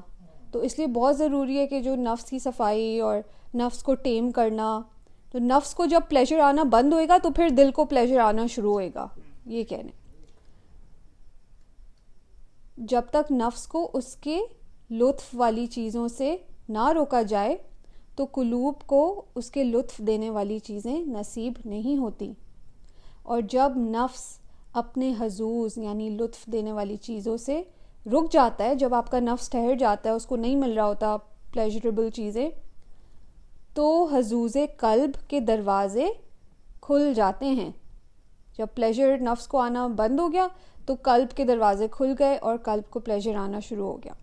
تو اس لیے بہت ضروری ہے کہ جو نفس کی صفائی اور نفس کو ٹیم کرنا, تو نفس کو جب پلیجر آنا بند ہوئے گا تو پھر دل کو پلیجر آنا شروع ہوئے گا. یہ کہنے جب تک نفس کو اس کے لطف والی چیزوں سے نہ روکا جائے تو قلوب کو اس کے لطف دینے والی چیزیں نصیب نہیں ہوتی. اور جب نفس اپنے حظوظ یعنی لطف دینے والی چیزوں سے رک جاتا ہے, جب آپ کا نفس ٹھہر جاتا ہے, اس کو نہیں مل رہا ہوتا پلیجریبل چیزیں, تو حظوظ قلب کے دروازے کھل جاتے ہیں. جب پلیجر نفس کو آنا بند ہو گیا تو قلب کے دروازے کھل گئے اور قلب کو پلیجر آنا شروع ہو گیا.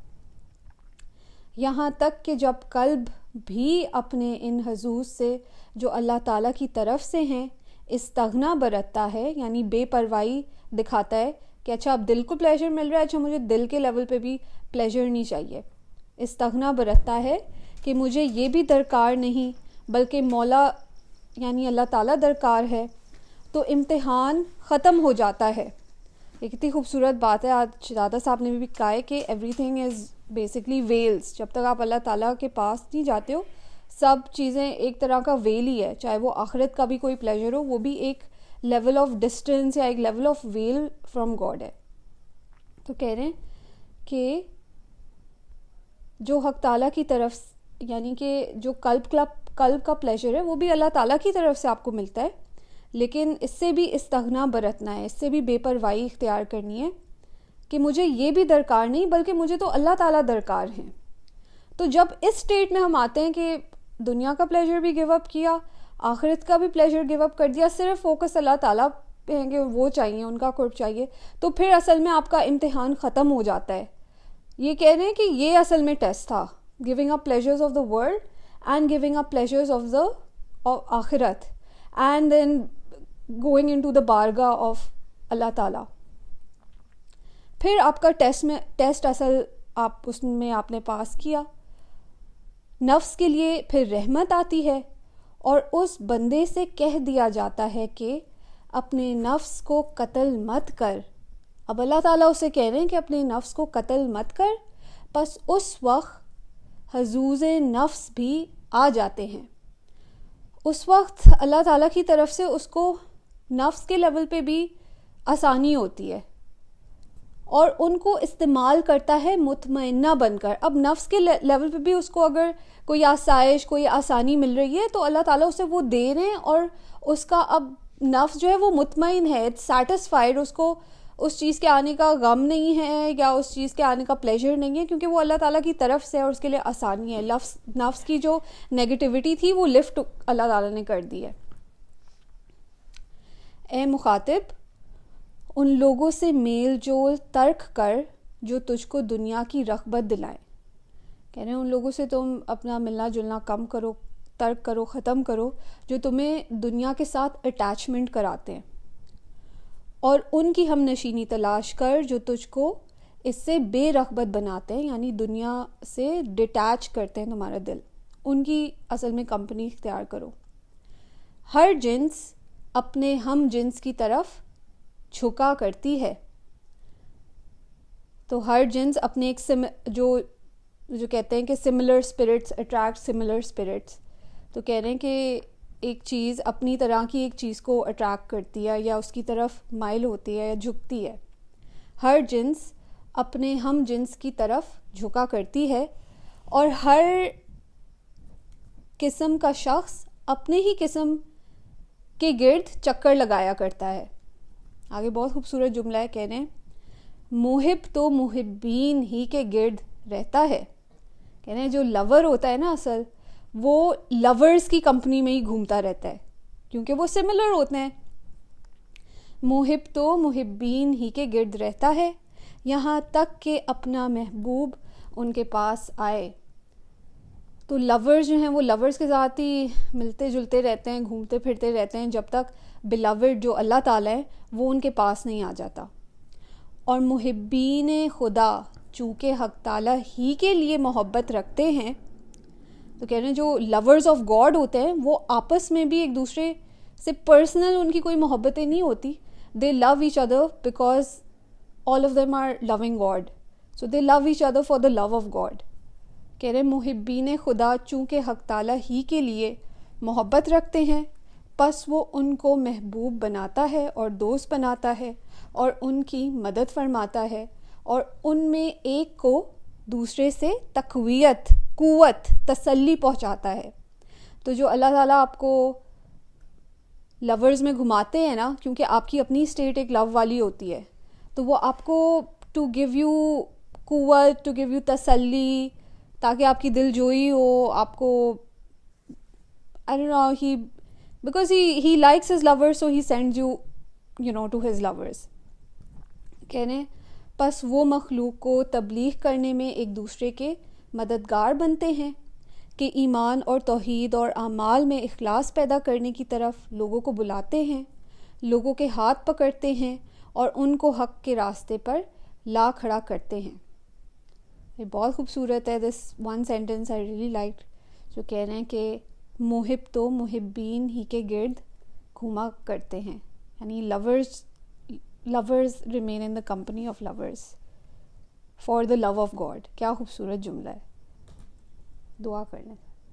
یہاں تک کہ جب قلب بھی اپنے ان حظوظ سے جو اللہ تعالیٰ کی طرف سے ہیں استغنا برتتا ہے, یعنی بے پرواہی دکھاتا ہے کہ اچھا اب دل کو پلیجر مل رہا ہے, اچھا مجھے دل کے لیول پہ بھی پلیجر نہیں چاہیے, استغنا برتتا ہے کہ مجھے یہ بھی درکار نہیں بلکہ مولا یعنی اللہ تعالیٰ درکار ہے, تو امتحان ختم ہو جاتا ہے. یہ کتنی خوبصورت بات ہے. آج دادا صاحب نے بھی کہا ہے کہ everything is basically veils. جب تک آپ اللہ تعالیٰ کے پاس نہیں جاتے ہو سب چیزیں ایک طرح کا ویل ہی ہے, چاہے وہ آخرت کا بھی کوئی پلیجر ہو, وہ بھی ایک لیول آف ڈسٹینس یا ایک level of veil from God ہے. تو کہہ رہے ہیں کہ جو حق تعالیٰ کی طرف یعنی کہ جو قلب کا پلیجر ہے وہ بھی اللہ تعالیٰ کی طرف سے آپ کو ملتا ہے, لیکن اس سے بھی استغنا برتنا ہے, اس سے بھی بے پرواہی اختیار کرنی ہے کہ مجھے یہ بھی درکار نہیں بلکہ مجھے تو اللہ تعالیٰ درکار ہیں. تو جب اس اسٹیٹ میں ہم آتے ہیں کہ دنیا کا پلیجر بھی گیو اپ کیا, آخرت کا بھی پلیجر گیو اپ کر دیا, صرف فوکس اللہ تعالیٰ پہ ہیں کہ وہ چاہیے, ان کا قرب چاہیے, تو پھر اصل میں آپ کا امتحان ختم ہو جاتا ہے. یہ کہہ رہے ہیں کہ یہ اصل میں ٹیسٹ تھا, giving up pleasures of the world and giving up pleasures of the آخرت and then going into the بارگاہ آف اللہ تعالیٰ. پھر آپ کا ٹیسٹ اصل آپ اس میں آپ نے پاس کیا, نفس کے لیے پھر رحمت آتی ہے اور اس بندے سے کہہ دیا جاتا ہے کہ اپنے نفس کو قتل مت کر. اب اللہ تعالیٰ اسے کہہ رہے ہیں کہ اپنے نفس کو قتل مت کر. بس اس وقت حظوظ نفس بھی آ جاتے ہیں. اس وقت اللہ تعالیٰ کی طرف سے اس کو نفس کے لیول پہ بھی آسانی ہوتی ہے اور ان کو استعمال کرتا ہے مطمئنہ بن کر. اب نفس کے لیول پہ بھی اس کو اگر کوئی آسائش کوئی آسانی مل رہی ہے تو اللہ تعالیٰ اسے وہ دے رہے ہیں اور اس کا اب نفس جو ہے وہ مطمئن ہے, اٹس سیٹسفائیڈ, اس کو اس چیز کے آنے کا غم نہیں ہے یا اس چیز کے آنے کا پلیجر نہیں ہے کیونکہ وہ اللہ تعالیٰ کی طرف سے اور اس کے لیے آسانی ہے. نفس کی جو نیگیٹیوٹی تھی وہ لفٹ اللہ تعالیٰ نے کر دی ہے. اے مخاطب, ان لوگوں سے میل جول ترک کر جو تجھ کو دنیا کی رغبت دلائیں. کہہ رہے ہیں ان لوگوں سے تم اپنا ملنا جلنا کم کرو, ترک کرو, ختم کرو جو تمہیں دنیا کے ساتھ اٹیچمنٹ کراتے ہیں, اور ان کی ہم نشینی تلاش کر جو تجھ کو اس سے بے رغبت بناتے ہیں, یعنی دنیا سے ڈیٹیچ کرتے ہیں تمہارا دل. ان کی اصل میں کمپنی اختیار کرو. ہر جنس اپنے ہم جنس کی طرف جھکا کرتی ہے. تو ہر جنس اپنے ایک جو کہتے ہیں کہ similar spirits attract similar spirits, تو کہہ رہے ہیں کہ ایک چیز اپنی طرح کی ایک چیز کو اٹریکٹ کرتی ہے یا اس کی طرف مائل ہوتی ہے یا جھکتی ہے. ہر جنس اپنے ہم جنس کی طرف جھکا کرتی ہے اور ہر قسم کا شخص اپنے ہی قسم کے گرد چکر لگایا کرتا ہے. آگے بہت خوبصورت جملہ ہے, کہہ رہے ہیں محب تو محبین ہی کے گرد رہتا ہے. کہہ رہے ہیں جو لور ہوتا ہے نا اصل وہ لورز کی کمپنی میں ہی گھومتا رہتا ہے کیونکہ وہ سملر ہوتے ہیں. محب تو محبین ہی کے گرد رہتا ہے یہاں تک کہ اپنا محبوب ان کے پاس آئے. تو لورز جو ہیں وہ لورز کے ساتھ ہی ملتے جلتے رہتے ہیں, گھومتے پھرتے رہتے ہیں جب تک بلاورڈ جو اللہ تعالیٰ ہے وہ ان کے پاس نہیں آ جاتا. اور محبین خدا چونکہ حق تعالیٰ ہی کے لیے محبت رکھتے ہیں, تو کہہ رہے ہیں جو لورز آف گاڈ ہوتے ہیں وہ آپس میں بھی ایک دوسرے سے پرسنل ان کی کوئی محبتیں نہیں ہوتی. They love each other because all of them are loving God, so they love each other for the love of God. کہہ رہے ہیں محبین خدا چونکہ حق تعالیٰ ہی کے لیے محبت رکھتے ہیں پس وہ ان کو محبوب بناتا ہے اور دوست بناتا ہے اور ان کی مدد فرماتا ہے اور ان میں ایک کو دوسرے سے تقویت, قوت, تسلی پہنچاتا ہے. تو جو اللہ تعالیٰ آپ کو لورز میں گھماتے ہیں نا, کیونکہ آپ کی اپنی اسٹیٹ ایک لو والی ہوتی ہے, تو وہ آپ کو ٹو گیو یو قوت, ٹو گیو یو تسلی, تاکہ آپ کی دل جوئی ہو. آپ کو I don't know, because he likes his lovers, so he sends you to his lovers. کہہ رہے ہیں پس وہ مخلوق کو تبلیغ کرنے میں ایک دوسرے کے مددگار بنتے ہیں کہ ایمان اور توحید اور اعمال میں اخلاص پیدا کرنے کی طرف لوگوں کو بلاتے ہیں, لوگوں کے ہاتھ پکڑتے ہیں اور ان کو حق کے راستے پر لا کھڑا کرتے ہیں. یہ بہت خوبصورت ہے. This one sentence I really like, جو کہہ رہے ہیں کہ محب تو محبین ہی کے گرد گھوما کرتے ہیں, یعنی lovers remain in the company of lovers for the love of God. کیا خوبصورت جملہ ہے. دعا کر لیں.